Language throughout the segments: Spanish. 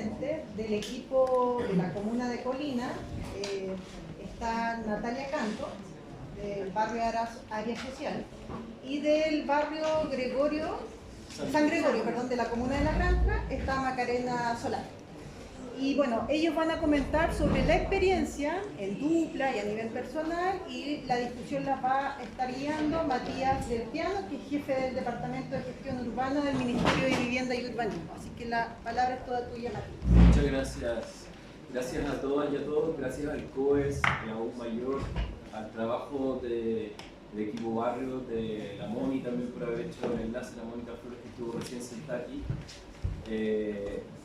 presentes del equipo de la comuna de Colina. Está Natalia Canto, del barrio Área Social, y del barrio San Gregorio, perdón, de la comuna de La Granja, está Macarena Solá. Y bueno, ellos van a comentar sobre la experiencia en dupla y a nivel personal, y la discusión la va a estar guiando Matías del Piano, que es jefe del Departamento de Gestión Urbana del Ministerio de Vivienda y Urbanismo. Así que la palabra es toda tuya, Matías. Muchas gracias. Gracias a todas y a todos, gracias al COES y aún mayor al trabajo del equipo barrio, de la Moni también por haber hecho el enlace, la Mónica Flores que estuvo recién sentada aquí.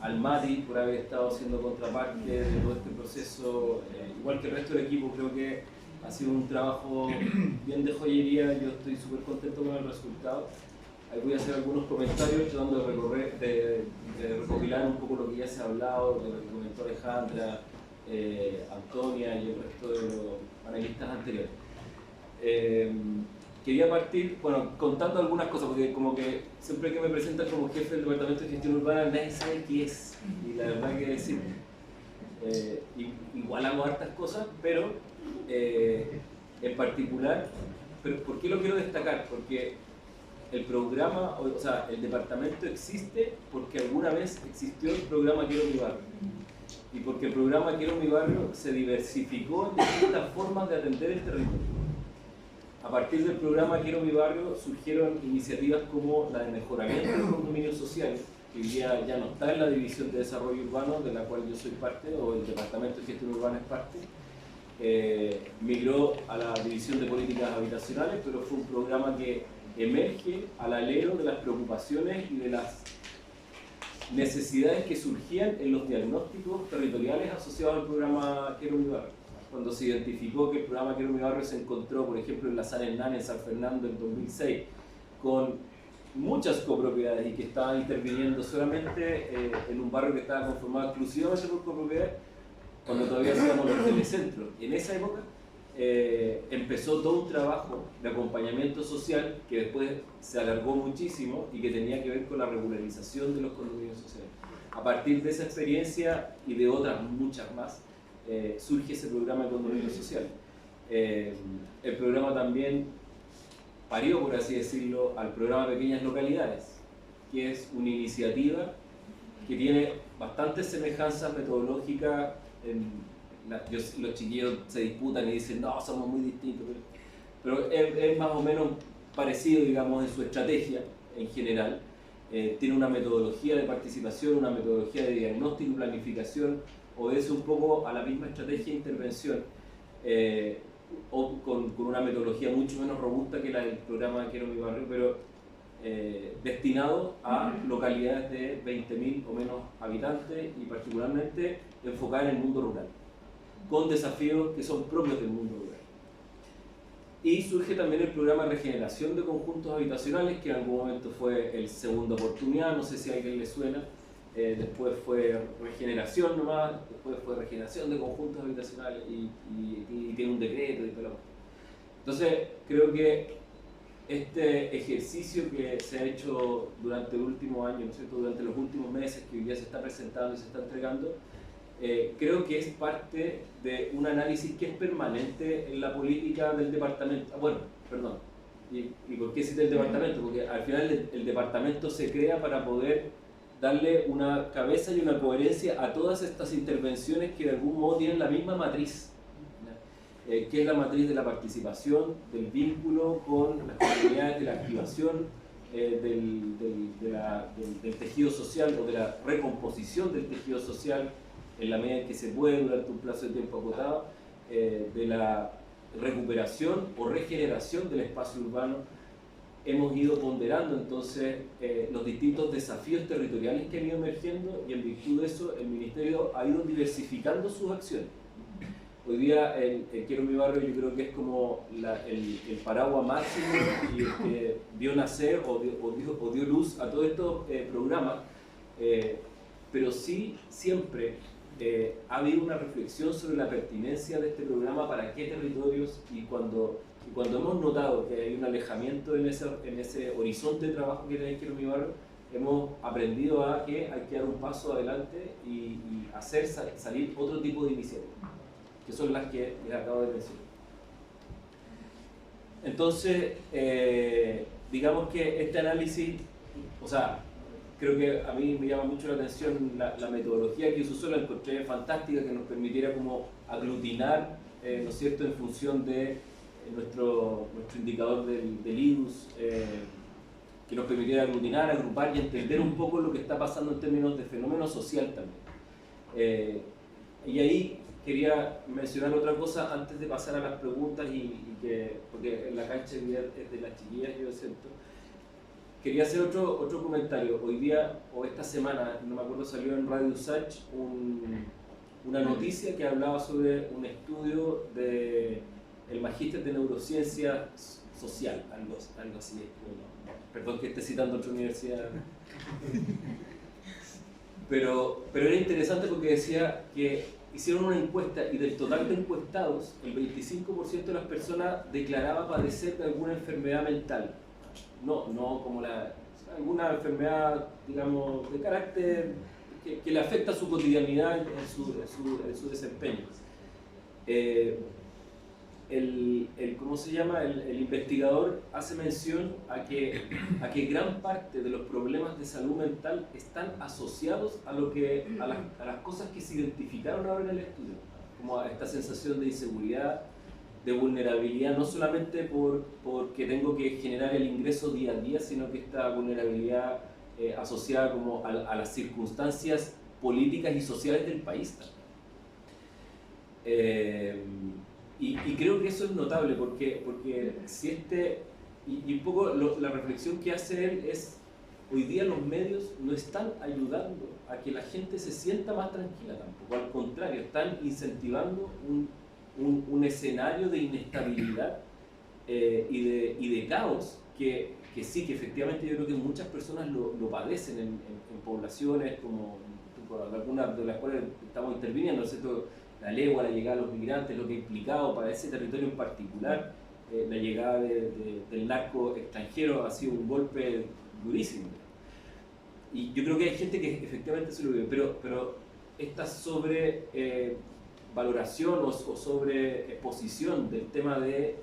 Al Mati por haber estado siendo contraparte de todo este proceso, igual que el resto del equipo. Creo que ha sido un trabajo bien de joyería. Yo estoy súper contento con el resultado. Ahí voy a hacer algunos comentarios tratando de recopilar un poco lo que ya se ha hablado, de lo que comentó Alejandra, Antonia y el resto de los panelistas anteriores. Quería partir, bueno, contando algunas cosas, porque como que siempre que me presentan como jefe del Departamento de Gestión Urbana, nadie sabe qué es. Y la verdad que decir, igual hago hartas cosas, pero en particular, ¿por qué lo quiero destacar? Porque el programa, o sea, el departamento existe porque alguna vez existió el programa Quiero Mi Barrio. Y porque el programa Quiero Mi Barrio se diversificó en distintas formas de atender el territorio. A partir del programa Quiero Mi Barrio surgieron iniciativas como la de mejoramiento de los condominios sociales, que hoy día ya no está en la División de Desarrollo Urbano, de la cual yo soy parte, o el Departamento de Gestión Urbana es parte. Migró a la División de Políticas Habitacionales, pero fue un programa que emerge al alero de las preocupaciones y de las necesidades que surgían en los diagnósticos territoriales asociados al programa Quiero Mi Barrio. Cuando se identificó que el programa Quiero Mi Barrio se encontró, por ejemplo, en la San Hernán, en San Fernando, en 2006, con muchas copropiedades y que estaban interviniendo solamente en un barrio que estaba conformado exclusivamente por copropiedades, cuando todavía hacíamos los telecentros. Y en esa época empezó todo un trabajo de acompañamiento social que después se alargó muchísimo y que tenía que ver con la regularización de los condominios sociales. A partir de esa experiencia y de otras muchas más, surge ese programa de condominio social. El programa también parió, por así decirlo, al programa Pequeñas Localidades, que es una iniciativa que tiene bastantes semejanzas metodológicas. Los chiquillos se disputan y dicen, no, somos muy distintos, pero es más o menos parecido, digamos, en su estrategia en general. Tiene una metodología de participación, una metodología de diagnóstico y planificación, obedece un poco a la misma estrategia de intervención, o con una metodología mucho menos robusta que la del programa Quiero Mi Barrio, pero destinado a localidades de 20.000 o menos habitantes y particularmente enfocada en el mundo rural, con desafíos que son propios del mundo rural. Y surge también el programa Regeneración de Conjuntos Habitacionales, que en algún momento fue el Segunda Oportunidad, no sé si a alguien le suena. Después fue regeneración nomás, después fue regeneración de conjuntos habitacionales y tiene un decreto y todo lo demás. Entonces creo que este ejercicio que se ha hecho durante el último año, ¿no es cierto?, durante los últimos meses, que hoy día se está presentando y se está entregando, creo que es parte de un análisis que es permanente en la política del departamento. Bueno, perdón, ¿y por qué cité el departamento? Porque al final el departamento se crea para poder darle una cabeza y una coherencia a todas estas intervenciones que de algún modo tienen la misma matriz, que es la matriz de la participación, del vínculo con las comunidades, de la activación del tejido social o de la recomposición del tejido social en la medida en que se puede durante un plazo de tiempo acotado, de la recuperación o regeneración del espacio urbano. Hemos ido ponderando entonces los distintos desafíos territoriales que han ido emergiendo y en virtud de eso el Ministerio ha ido diversificando sus acciones. Hoy día el Quiero Mi Barrio yo creo que es como el paraguas máximo y el que dio nacer o dio luz a todos estos programas, pero sí siempre ha habido una reflexión sobre la pertinencia de este programa para qué territorios, y cuando hemos notado que hay un alejamiento en ese horizonte de trabajo que tiene Quiero Mi Barrio, hemos aprendido a que hay que dar un paso adelante y hacer salir otro tipo de iniciativas, que son las que les acabo de mencionar. Entonces, digamos que este análisis, o sea, creo que a mí me llama mucho la atención la metodología que se usó, la encontré fantástica, que nos permitiera como aglutinar, ¿no es cierto?, en función de nuestro indicador del IDUS, que nos permitiera aglutinar, agrupar y entender un poco lo que está pasando en términos de fenómeno social también. Y ahí quería mencionar otra cosa antes de pasar a las preguntas, porque en la cancha es de las chiquillas, yo siento. Quería hacer otro comentario. Hoy día, o esta semana, no me acuerdo, salió en Radio Usach una noticia que hablaba sobre un estudio del Magíster de Neurociencia Social, algo así. Perdón que esté citando otra universidad. Pero era interesante porque decía que hicieron una encuesta y del total de encuestados, el 25% de las personas declaraba padecer de alguna enfermedad mental. No como alguna enfermedad, digamos, de carácter que le afecta a su cotidianidad en su desempeño. ¿Cómo se llama? El investigador hace mención a que gran parte de los problemas de salud mental están asociados a las cosas que se identificaron ahora en el estudio, como a esta sensación de inseguridad, de vulnerabilidad, no solamente porque tengo que generar el ingreso día a día, sino que esta vulnerabilidad asociada como a las circunstancias políticas y sociales del país también. Y creo que eso es notable porque si y un poco la reflexión que hace él es, hoy día los medios no están ayudando a que la gente se sienta más tranquila tampoco, al contrario, están incentivando un escenario de inestabilidad y de caos que sí, que efectivamente yo creo que muchas personas lo padecen en poblaciones como algunas de las cuales estamos interviniendo, ¿no es cierto? La legua, la llegada de los migrantes, lo que ha implicado para ese territorio en particular, la llegada del narco extranjero ha sido un golpe durísimo. Y yo creo que hay gente que efectivamente se lo vive, pero esta sobrevaloración o sobre exposición del tema de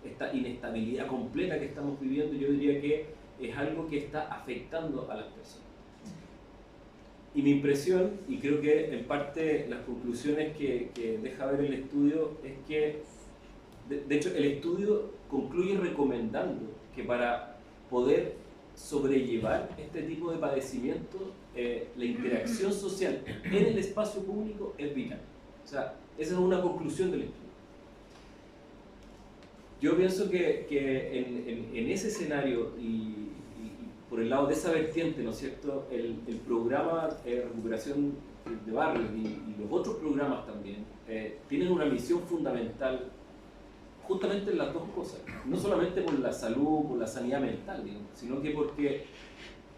esta inestabilidad completa que estamos viviendo, yo diría que es algo que está afectando a las personas. Y mi impresión, y creo que en parte las conclusiones que deja ver el estudio, es que, de hecho, el estudio concluye recomendando que para poder sobrellevar este tipo de padecimientos, la interacción social en el espacio público es vital. O sea, esa es una conclusión del estudio. Yo pienso que en ese escenario y por el lado de esa vertiente, ¿no es cierto?, el programa de recuperación de barrios y los otros programas también tienen una misión fundamental justamente en las dos cosas, no solamente por la salud, por la sanidad mental, digamos, sino que porque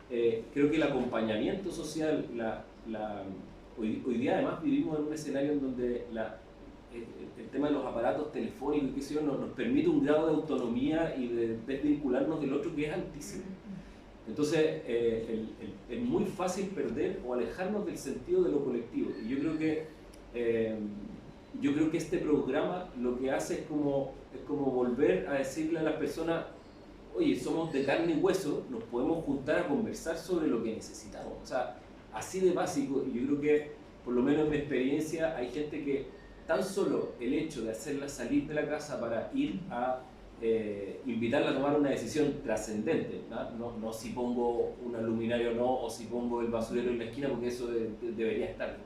creo que el acompañamiento social, hoy día además vivimos en un escenario en donde el tema de los aparatos telefónicos y qué sé yo, nos permite un grado de autonomía y de desvincularnos del otro que es altísimo. Entonces, es muy fácil perder o alejarnos del sentido de lo colectivo. Y yo creo que este programa lo que hace es como volver a decirle a las personas, oye, somos de carne y hueso, nos podemos juntar a conversar sobre lo que necesitamos. O sea, así de básico. Y yo creo que, por lo menos en mi experiencia, hay gente que tan solo el hecho de hacerla salir de la casa para ir a invitarla a tomar una decisión trascendente, no si pongo una luminaria o no, o si pongo el basurero en la esquina, porque eso debería estar.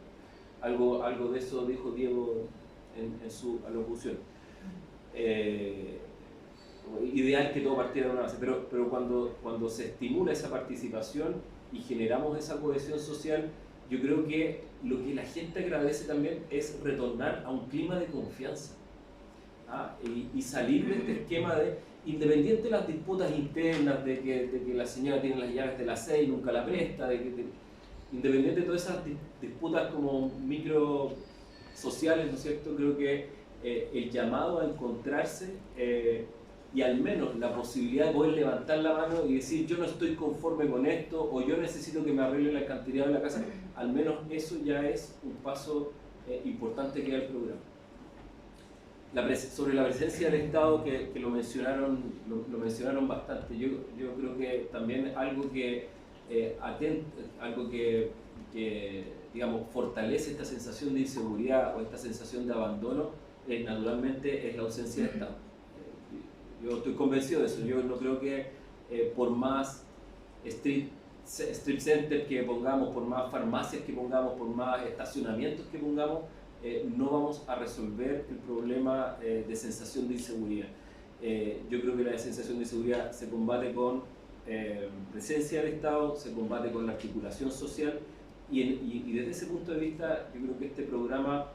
Algo de eso dijo Diego en su alocución. Ideal que todo partiera de una base, pero cuando se estimula esa participación y generamos esa cohesión social, yo creo que lo que la gente agradece también es retornar a un clima de confianza. Y salir de este esquema de, independiente de las disputas internas, de que la señora tiene las llaves de la 6 y nunca la presta, independiente de todas esas disputas como micro sociales, ¿no es cierto? Creo que el llamado a encontrarse y al menos la posibilidad de poder levantar la mano y decir yo no estoy conforme con esto o yo necesito que me arreglen la cantidad de la casa, al menos eso ya es un paso importante que da el programa. Sobre la presencia del Estado que lo mencionaron bastante, yo creo que también algo que digamos, fortalece esta sensación de inseguridad o esta sensación de abandono, naturalmente es la ausencia de Estado. Yo estoy convencido de eso. Yo no creo que por más street center que pongamos, por más farmacias que pongamos, por más estacionamientos que pongamos, no vamos a resolver el problema de sensación de inseguridad. Yo creo que la sensación de inseguridad se combate con presencia del Estado, se combate con la articulación social y desde ese punto de vista yo creo que este programa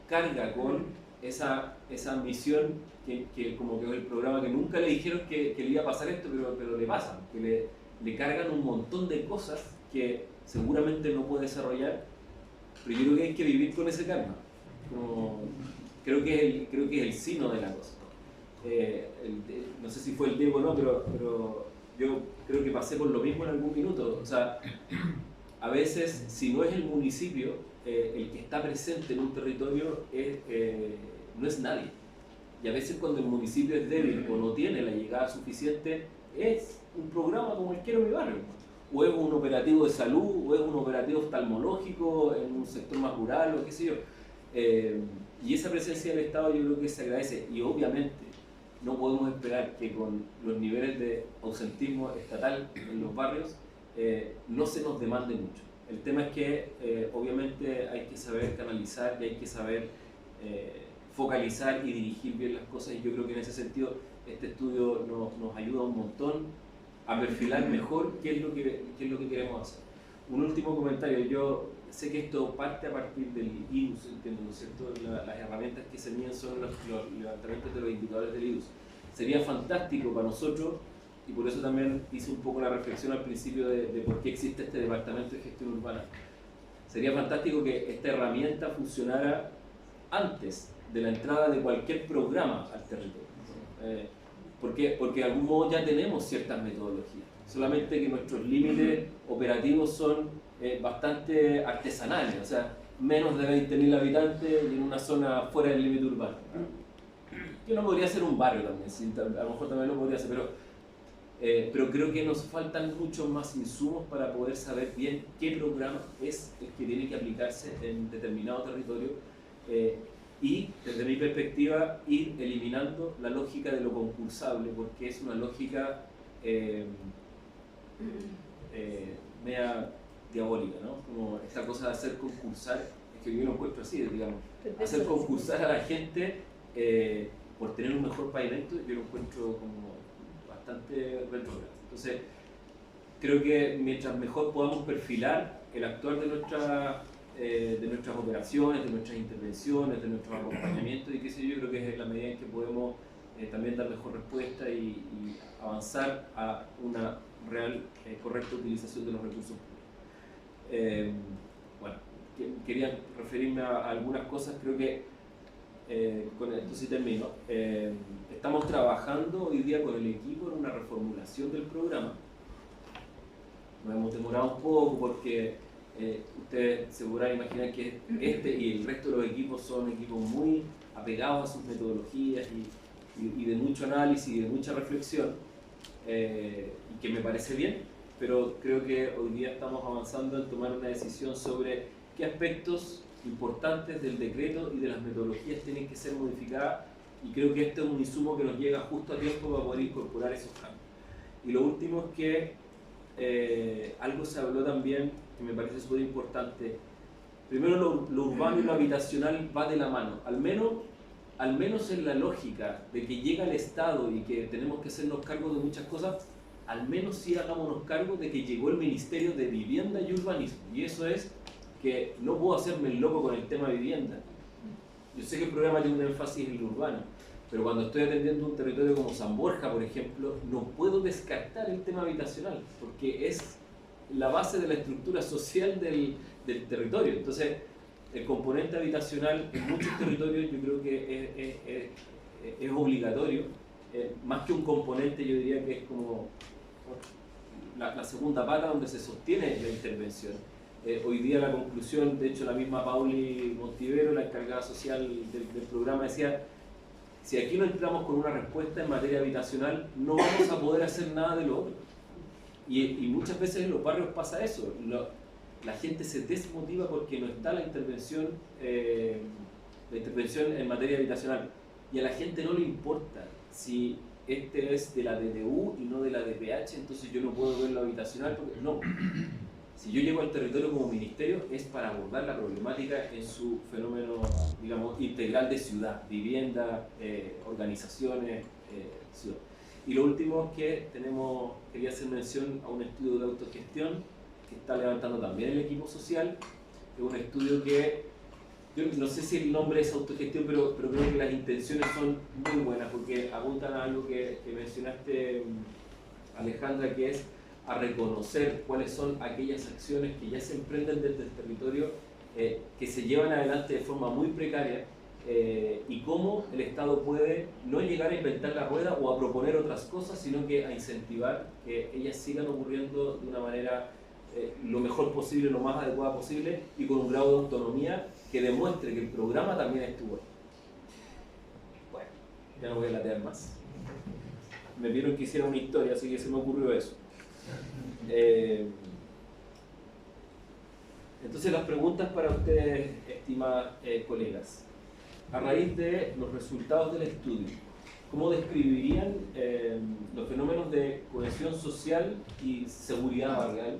carga con esa misión que como que es el programa que nunca le dijeron que le iba a pasar esto, pero le pasan, que le cargan un montón de cosas que seguramente no puede desarrollar, pero yo creo que hay que vivir con ese karma. Creo que es el sino de la cosa. No sé si fue el Diego o no, pero yo creo que pasé por lo mismo en algún minuto. O sea, a veces, si no es el municipio, el que está presente en un territorio no es nadie. Y a veces cuando el municipio es débil o no tiene la llegada suficiente, es un programa como el Quiero Mi Barrio. O es un operativo de salud, o es un operativo oftalmológico en un sector más rural, o qué sé yo. Y esa presencia del Estado yo creo que se agradece. Y obviamente no podemos esperar que con los niveles de ausentismo estatal en los barrios no se nos demande mucho. El tema es que obviamente hay que saber canalizar y hay que saber focalizar y dirigir bien las cosas, y yo creo que en ese sentido este estudio nos ayuda un montón a perfilar mejor qué es lo que queremos hacer. Un último comentario: yo sé que esto parte a partir del IDUS, entiendo, ¿no es cierto? Las herramientas que se miden son los levantamientos de los indicadores del IDUS. Sería fantástico para nosotros, y por eso también hice un poco la reflexión al principio de por qué existe este Departamento de Gestión Urbana. Sería fantástico que esta herramienta funcionara antes de la entrada de cualquier programa al territorio. Porque de algún modo ya tenemos ciertas metodologías, solamente que nuestros límites operativos son bastante artesanales, o sea, menos de 20.000 habitantes y en una zona fuera del límite urbano. Que no podría ser un barrio también, sí, a lo mejor también lo podría ser, pero creo que nos faltan muchos más insumos para poder saber bien qué programa es el que tiene que aplicarse en determinado territorio, y desde mi perspectiva ir eliminando la lógica de lo concursable, porque es una lógica media diabólica, ¿no? Como esta cosa de hacer concursar, es que yo lo encuentro así, digamos, hacer concursar a la gente por tener un mejor pavimento, yo lo encuentro como bastante retrógrado. Entonces, creo que mientras mejor podamos perfilar el actuar de nuestras operaciones, de nuestras intervenciones, de nuestros acompañamientos y qué sé yo, creo que es la medida en que podemos también dar mejor respuesta y avanzar a una real, correcta utilización de los recursos públicos. Bueno, quería referirme a algunas cosas, creo que con esto sí termino. Estamos trabajando hoy día con el equipo en una reformulación del programa. Nos hemos demorado un poco porque ustedes se podrán imaginar que este y el resto de los equipos son equipos muy apegados a sus metodologías y de mucho análisis y de mucha reflexión, y que me parece bien, pero creo que hoy día estamos avanzando en tomar una decisión sobre qué aspectos importantes del decreto y de las metodologías tienen que ser modificadas, y creo que este es un insumo que nos llega justo a tiempo para poder incorporar esos cambios. Y lo último es que algo se habló también que me parece súper importante. Primero, lo urbano y lo habitacional va de la mano, al menos en la lógica de que llega el Estado y que tenemos que hacernos cargo de muchas cosas, al menos sí hagámonos cargo de que llegó el Ministerio de Vivienda y Urbanismo, y eso es que no puedo hacerme el loco con el tema de vivienda. Yo sé que el programa tiene un énfasis en lo urbano, pero cuando estoy atendiendo un territorio como San Borja, por ejemplo, no puedo descartar el tema habitacional, porque es la base de la estructura social del territorio. Entonces, el componente habitacional en muchos territorios yo creo que es obligatorio, más que un componente, yo diría que es como la segunda pata donde se sostiene la intervención. Hoy día la conclusión, de hecho la misma Pauli Montivero, la encargada social del programa, decía: si aquí no entramos con una respuesta en materia habitacional, no vamos a poder hacer nada de lo otro. Y muchas veces en los barrios pasa eso. La gente se desmotiva porque no está la intervención en materia habitacional. Y a la gente no le importa si este es de la DNU y no de la DPH, entonces yo no puedo ver lo habitacional. Porque no. Si yo llego al territorio como ministerio es para abordar la problemática en su fenómeno, digamos, integral de ciudad, vivienda, organizaciones, ciudad. Y lo último es que quería hacer mención a un estudio de autogestión que está levantando también el equipo social. Es un estudio que, yo no sé si el nombre es autogestión, pero creo que las intenciones son muy buenas porque apuntan a algo que mencionaste, Alejandra, que es a reconocer cuáles son aquellas acciones que ya se emprenden desde el territorio, que se llevan adelante de forma muy precaria, y cómo el Estado puede no llegar a inventar la rueda o a proponer otras cosas, sino que a incentivar que ellas sigan ocurriendo de una manera lo mejor posible, lo más adecuada posible y con un grado de autonomía que demuestre que el programa también estuvo. Bueno, ya no voy a latear más. Me vieron que hiciera una historia, así que se me ocurrió eso. Entonces las preguntas para ustedes, estimadas colegas. A raíz de los resultados del estudio, ¿cómo describirían los fenómenos de cohesión social y seguridad barrial?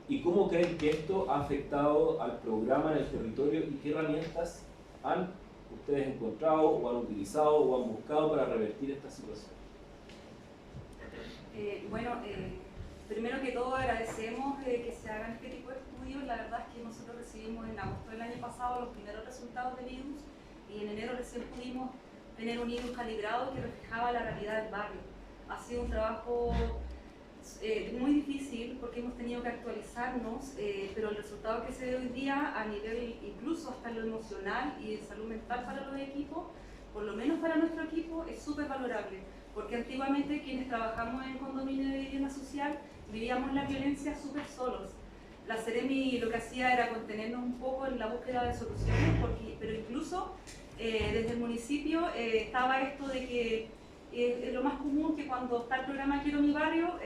¿Y cómo creen que esto ha afectado al programa en el territorio y qué herramientas han ustedes encontrado o han utilizado o han buscado para revertir esta situación? Primero que todo agradecemos que se hagan este tipo de estudios. La verdad es que nosotros recibimos en agosto del año pasado los primeros resultados del IDUS y en enero recién pudimos tener un IDUS calibrado que reflejaba la realidad del barrio. Ha sido un trabajo muy difícil porque hemos tenido que actualizarnos, pero el resultado que se ve hoy día a nivel incluso hasta lo emocional y de salud mental para los equipos, por lo menos para nuestro equipo, es súper valorable. Porque antiguamente quienes trabajamos en condominio de vivienda social vivíamos la violencia súper solos. La Seremi lo que hacía era contenernos un poco en la búsqueda de soluciones, pero incluso desde el municipio estaba esto de que es lo más común que cuando está el programa Quiero mi barrio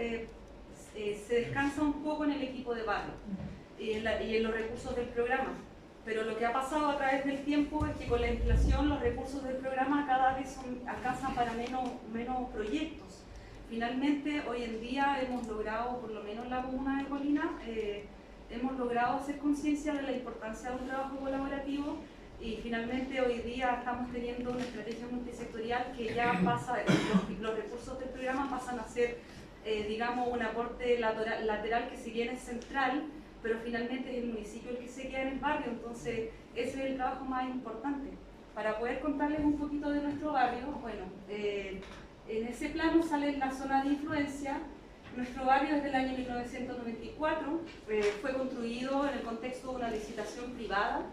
se descansa un poco en el equipo de barrio y en los recursos del programa. Pero lo que ha pasado a través del tiempo es que con la inflación los recursos del programa cada vez alcanzan para menos proyectos. Finalmente, hoy en día hemos logrado, por lo menos en la comuna de Colina, hemos logrado hacer conciencia de la importancia de un trabajo colaborativo y finalmente hoy día estamos teniendo una estrategia multisectorial que ya pasa, los recursos del programa pasan a ser, digamos, un aporte lateral que si bien es central, pero finalmente es el municipio el que se queda en el barrio, entonces ese es el trabajo más importante. Para poder contarles un poquito de nuestro barrio, bueno, en ese plano sale la zona de influencia. Nuestro barrio desde el año 1994 fue construido en el contexto de una licitación privada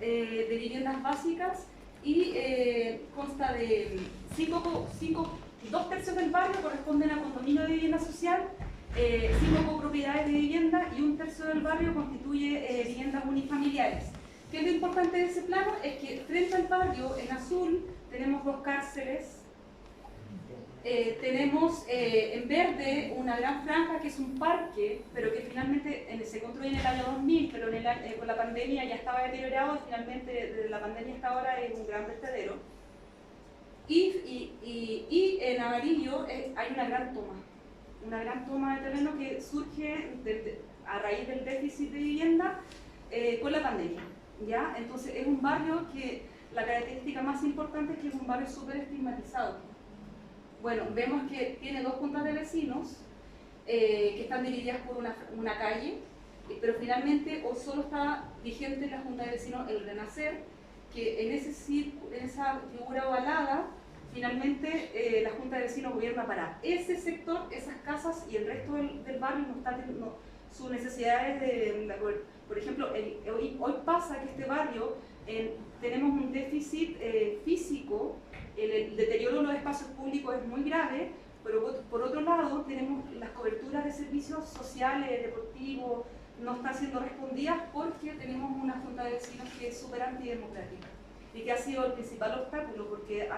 de viviendas básicas y consta de 2 tercios del barrio corresponden a condominio de vivienda social, 5 copropiedades de vivienda y 1 tercio del barrio constituye viviendas unifamiliares. ¿Qué es lo importante de ese plano? Es que frente al barrio, en azul, tenemos 2 cárceles, tenemos en verde una gran franja que es un parque, pero que finalmente se construye en el año 2000, pero con la pandemia ya estaba deteriorado y finalmente desde la pandemia hasta ahora es un gran vertedero. Y en amarillo hay una gran toma de terreno que surge a raíz del déficit de vivienda con la pandemia, ¿ya? Entonces es un barrio que la característica más importante es que es un barrio súper estigmatizado. Bueno, vemos que tiene 2 juntas de vecinos que están divididas por una calle, pero finalmente o solo está vigente la junta de vecinos El Renacer, que en esa figura ovalada finalmente la Junta de Vecinos gobierna para ese sector, esas casas y el resto del barrio no está teniendo sus necesidades por ejemplo, hoy pasa que este barrio tenemos un déficit físico el deterioro de los espacios públicos es muy grave, pero por otro lado tenemos las coberturas de servicios sociales, deportivos, no están siendo respondidas porque tenemos una junta de vecinos que es súper antidemocrática y que ha sido el principal obstáculo, porque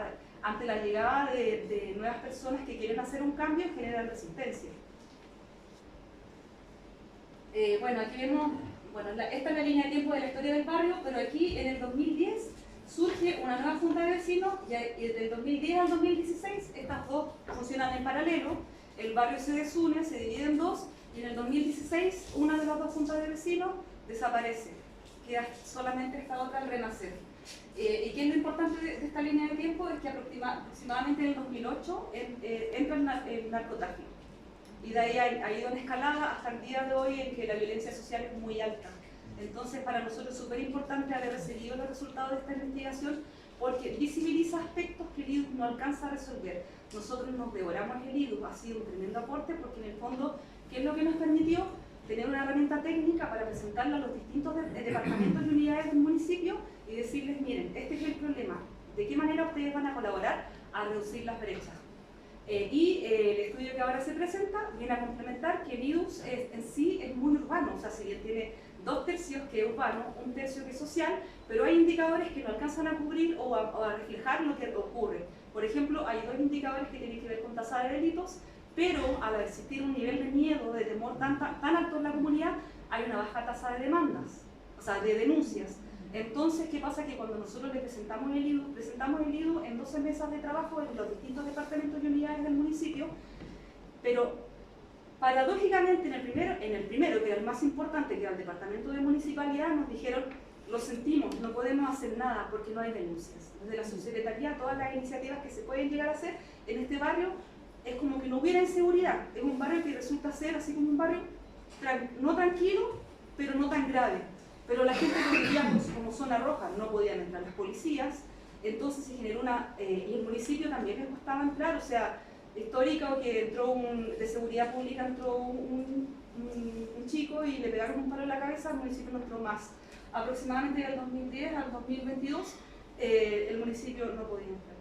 ante la llegada de nuevas personas que quieren hacer un cambio generan resistencia. Bueno, aquí vemos, bueno, esta es la línea de tiempo de la historia del barrio, pero aquí en el 2010 surge una nueva junta de vecinos y del 2010 al 2016 estas dos funcionan en paralelo, el barrio se desune, se divide en dos, y en el 2016 una de las dos juntas de vecinos desaparece, queda solamente esta otra al renacer. ¿Y qué es lo importante de esta línea de tiempo? Es que aproximadamente en el 2008 entra el narcotráfico. Y de ahí ha ido en escalada hasta el día de hoy en que la violencia social es muy alta. Entonces, para nosotros es súper importante haber recibido los resultados de esta investigación porque visibiliza aspectos que el IDUS no alcanza a resolver. Nosotros nos devoramos el IDUS, ha sido un tremendo aporte porque en el fondo, ¿qué es lo que nos permitió? Tener una herramienta técnica para presentarla a los distintos departamentos y unidades del municipio y decirles, miren, este es el problema, ¿de qué manera ustedes van a colaborar a reducir las brechas? Y el estudio que ahora se presenta viene a complementar que el IDUS en sí es muy urbano, o sea, si bien tiene 2/3 que es urbano, 1/3 que es social, pero hay indicadores que no alcanzan a cubrir o a reflejar lo que ocurre. Por ejemplo, hay 2 indicadores que tienen que ver con tasa de delitos, pero al existir un nivel de miedo, de temor tan alto en la comunidad, hay una baja tasa de demandas, o sea, de denuncias. Entonces, ¿qué pasa? Que cuando nosotros le presentamos el IDU en 12 mesas de trabajo en los distintos departamentos y unidades del municipio, pero paradójicamente en el primero, que era el más importante, que era el departamento de municipalidad, nos dijeron, lo sentimos, no podemos hacer nada porque no hay denuncias. Desde la subsecretaría, todas las iniciativas que se pueden llegar a hacer en este barrio, es como que no hubiera inseguridad. Es un barrio que resulta ser así como un barrio no tranquilo, pero no tan grave. Pero la gente que vivía como zona roja, no podían entrar las policías, entonces se generó y el municipio también les costaba entrar, o sea, histórico que de seguridad pública entró un chico y le pegaron un palo en la cabeza, el municipio no entró más. Aproximadamente del 2010 al 2022 el municipio no podía entrar.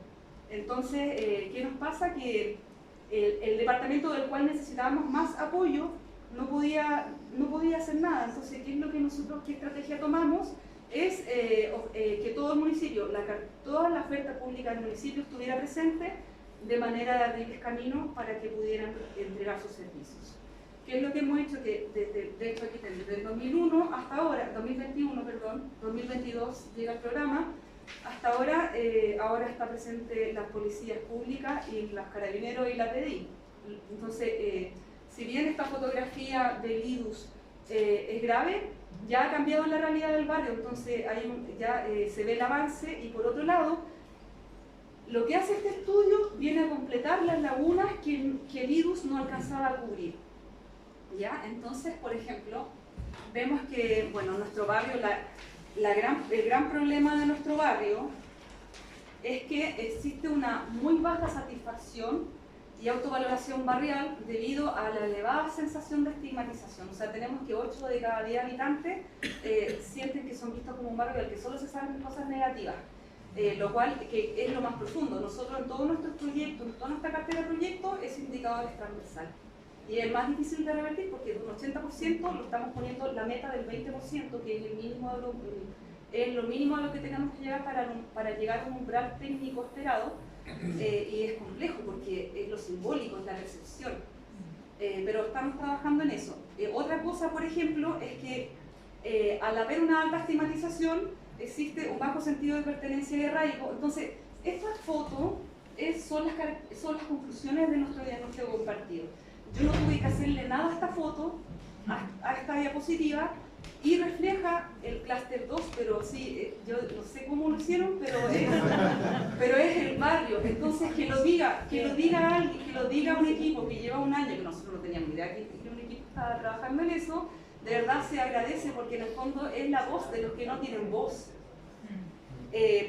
Entonces, ¿qué nos pasa? Que el departamento del cual necesitábamos más apoyo no podía hacer nada. Entonces, ¿qué estrategia tomamos? Es que todo el municipio, toda la oferta pública del municipio estuviera presente de manera de abrirles camino para que pudieran entregar sus servicios. ¿Qué es lo que hemos hecho? Que de hecho aquí desde el 2001 hasta ahora, 2022 llega el programa, hasta ahora, ahora está presente las policías públicas y los carabineros y la PDI. Entonces, si bien esta fotografía del IDUS es grave, ya ha cambiado la realidad del barrio, entonces ya se ve el avance y por otro lado, lo que hace este estudio viene a completar las lagunas que el IDUS no alcanzaba a cubrir. ¿Ya? Entonces, por ejemplo, vemos que, bueno, nuestro barrio, el gran problema de nuestro barrio es que existe una muy baja satisfacción y autovaloración barrial debido a la elevada sensación de estigmatización. O sea, tenemos que 8 de cada 10 habitantes sienten que son vistos como un barrio del que solo se saben cosas negativas, lo cual que es lo más profundo. Nosotros en todos nuestros proyectos, en toda nuestra cartera de proyectos, ese indicador es transversal. Y es más difícil de revertir porque de un 80% lo estamos poniendo la meta del 20%, que es lo mínimo a lo que tenemos que llegar para llegar a un umbral técnico esperado. Y es complejo porque es lo simbólico, es la percepción, pero estamos trabajando en eso. Otra cosa, por ejemplo, es que al haber una alta estigmatización existe un bajo sentido de pertenencia y de arraigo. Entonces, esta foto son las conclusiones de nuestro diagnóstico compartido. Yo no tuve que hacerle nada a esta foto, a esta diapositiva, y refleja el clúster 2, pero sí, yo no sé cómo lo hicieron, pero es el barrio. Entonces, que lo diga alguien, que lo diga un equipo que lleva un año, que nosotros no teníamos idea que un equipo estaba trabajando en eso, de verdad se agradece porque en el fondo es la voz de los que no tienen voz.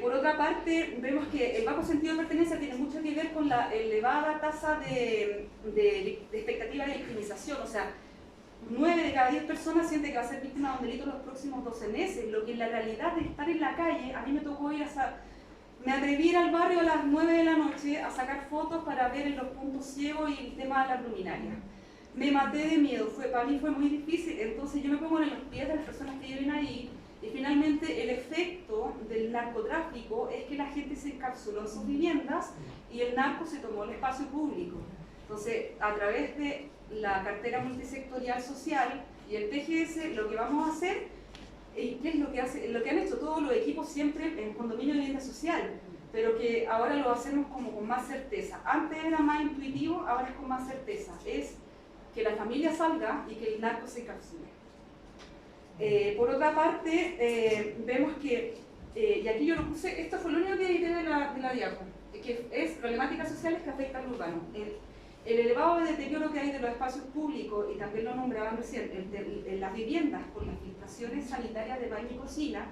Por otra parte, vemos que el bajo sentido de pertenencia tiene mucho que ver con la elevada tasa de expectativa de victimización, o sea, 9 de cada 10 personas siente que va a ser víctima de un delito en los próximos 12 meses, lo que en la realidad de estar en la calle, a mí me tocó ir me atreví a ir al barrio a las 9 de la noche a sacar fotos para ver los puntos ciegos y el tema de las luminarias. Me maté de miedo, para mí fue muy difícil, entonces yo me pongo en los pies de las personas que viven ahí y finalmente el efecto del narcotráfico es que la gente se encapsuló en sus viviendas y el narco se tomó el espacio público. Entonces, a través de la cartera multisectorial social y el TGS, lo que vamos a hacer, ¿qué es lo que hace? Lo que han hecho todos los equipos siempre en condominio de vivienda social, pero que ahora lo hacemos como con más certeza. Antes era más intuitivo, ahora es con más certeza. Es que la familia salga y que el narco se encapsule. Por otra parte, vemos que, y aquí yo lo puse, esto fue lo único que edité de la diapo, que es problemáticas sociales que afectan al urbano. El elevado deterioro que hay de los espacios públicos, y también lo nombraban recién, en las viviendas con las filtraciones sanitarias de baño y cocina,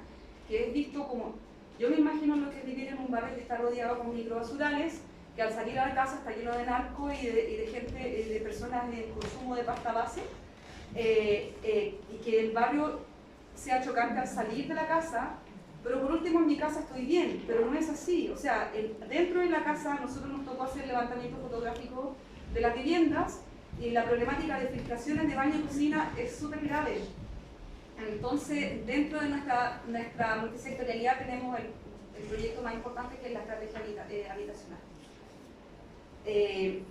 que es visto como, yo me imagino lo que es vivir en un barrio que está rodeado con microbasurales, que al salir a la casa está lleno de narcos y de gente, de personas en consumo de pasta base, y que el barrio sea chocante al salir de la casa, pero por último en mi casa estoy bien, pero no es así. O sea, dentro de la casa nosotros nos tocó hacer levantamiento fotográfico de las viviendas y la problemática de filtraciones de baño y cocina es súper grave. Entonces, dentro de nuestra multisectorialidad tenemos el proyecto más importante, que es la estrategia habitacional.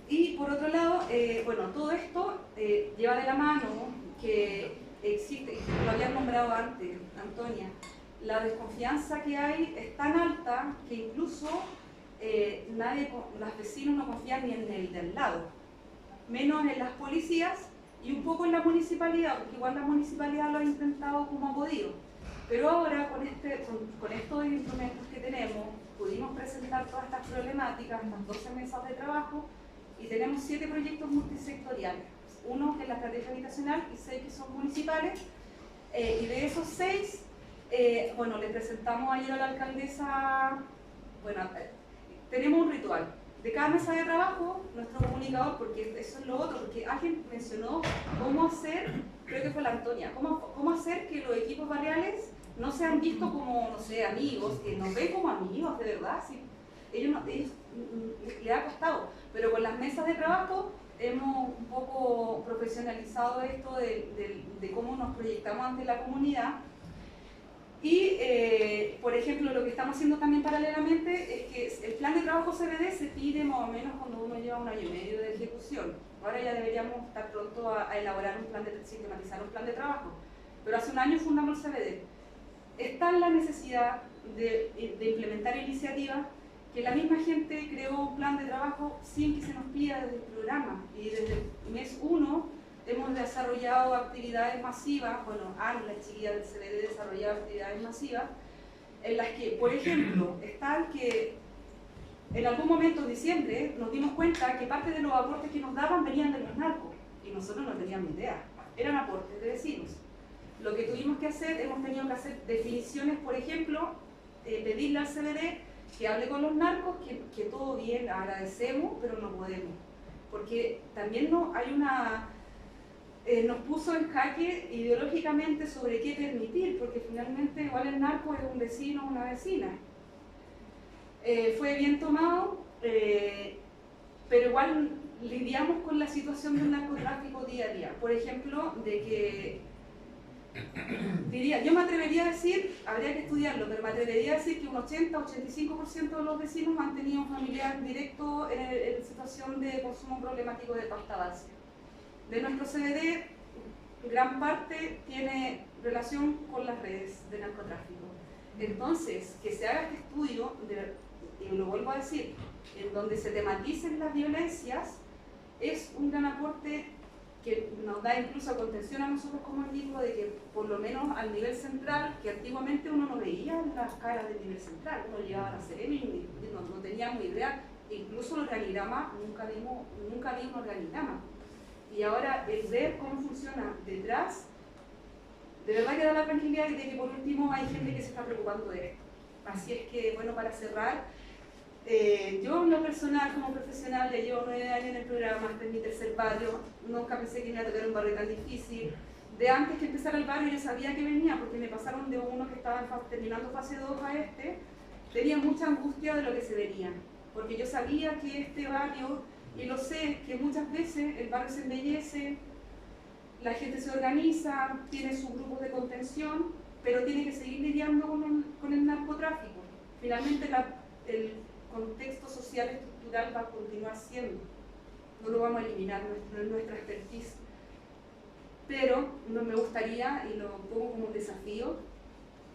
Y por otro lado, bueno, todo esto lleva de la mano que existe, lo habían nombrado antes, Antonia, la desconfianza que hay es tan alta que incluso los vecinos no confían ni en el del lado, menos en las policías y un poco en la municipalidad, porque igual la municipalidad lo ha intentado como ha podido. Pero ahora con estos instrumentos que tenemos, pudimos presentar todas estas problemáticas, estas 12 mesas de trabajo, y tenemos 7 proyectos multisectoriales. Uno que es la estrategia habitacional y 6 que son municipales, y de esos 6, bueno, le presentamos ayer a la alcaldesa, bueno, tenemos un ritual. De cada mesa de trabajo, nuestro comunicador, porque eso es lo otro, porque alguien mencionó cómo hacer, creo que fue la Antonia, cómo hacer que los equipos barriales no sean vistos como, no sé, amigos, que nos ven como amigos, de verdad, sí. Ellos les ha costado, pero con las mesas de trabajo hemos un poco profesionalizado esto de cómo nos proyectamos ante la comunidad. Y, por ejemplo, lo que estamos haciendo también paralelamente es que el plan de trabajo CBD se pide más o menos cuando uno lleva 1 año y medio de ejecución. Ahora ya deberíamos estar pronto a elaborar sistematizar un plan de trabajo. Pero hace 1 año fundamos el CBD. Está la necesidad de implementar iniciativas que la misma gente creó un plan de trabajo sin que se nos pida desde el programa. Y desde el mes 1 hemos desarrollado actividades masivas, bueno, la chiquilla del CBD desarrollado actividades masivas, en las que, por ejemplo, está que en algún momento en diciembre nos dimos cuenta que parte de los aportes que nos daban venían de los narcos, y nosotros no teníamos idea, eran aportes de vecinos. Lo que tuvimos que hacer, hemos tenido que hacer definiciones, por ejemplo, pedirle al CBD que hable con los narcos, que todo bien, agradecemos, pero no podemos, porque también nos puso en jaque ideológicamente sobre qué permitir, porque finalmente igual el narco es un vecino o una vecina. Fue bien tomado, pero igual lidiamos con la situación del narcotráfico día a día. Por ejemplo, de que, yo me atrevería a decir, habría que estudiarlo, pero me atrevería a decir que un 80-85% de los vecinos han tenido un familiar directo en situación de consumo problemático de pasta base. De nuestro CBD, gran parte tiene relación con las redes de narcotráfico. Entonces, que se haga este estudio, y lo vuelvo a decir, en donde se tematicen las violencias, es un gran aporte que nos da incluso contención a nosotros como equipo, de que por lo menos al nivel central, que antiguamente uno no veía las caras del nivel central, uno llegaba a la Serena y no teníamos idea, incluso el organigrama, nunca vi un organigrama. Y ahora el ver cómo funciona detrás, de verdad que da la tranquilidad de que por último hay gente que se está preocupando de esto. Así es que, bueno, para cerrar, yo en lo personal como profesional ya llevo 9 años en el programa, este es mi 3er barrio, nunca pensé que me iba a tocar un barrio tan difícil. De antes que empezara el barrio yo sabía que venía, porque me pasaron de uno que estaba terminando fase 2 a este, tenía mucha angustia de lo que se vería, porque yo sabía que este barrio, y lo sé, que muchas veces el barrio se embellece, la gente se organiza, tiene sus grupos de contención, pero tiene que seguir lidiando con el narcotráfico. Finalmente el contexto social estructural va a continuar siendo, no lo vamos a eliminar, no es nuestra expertise. Pero no me gustaría, y lo pongo como desafío,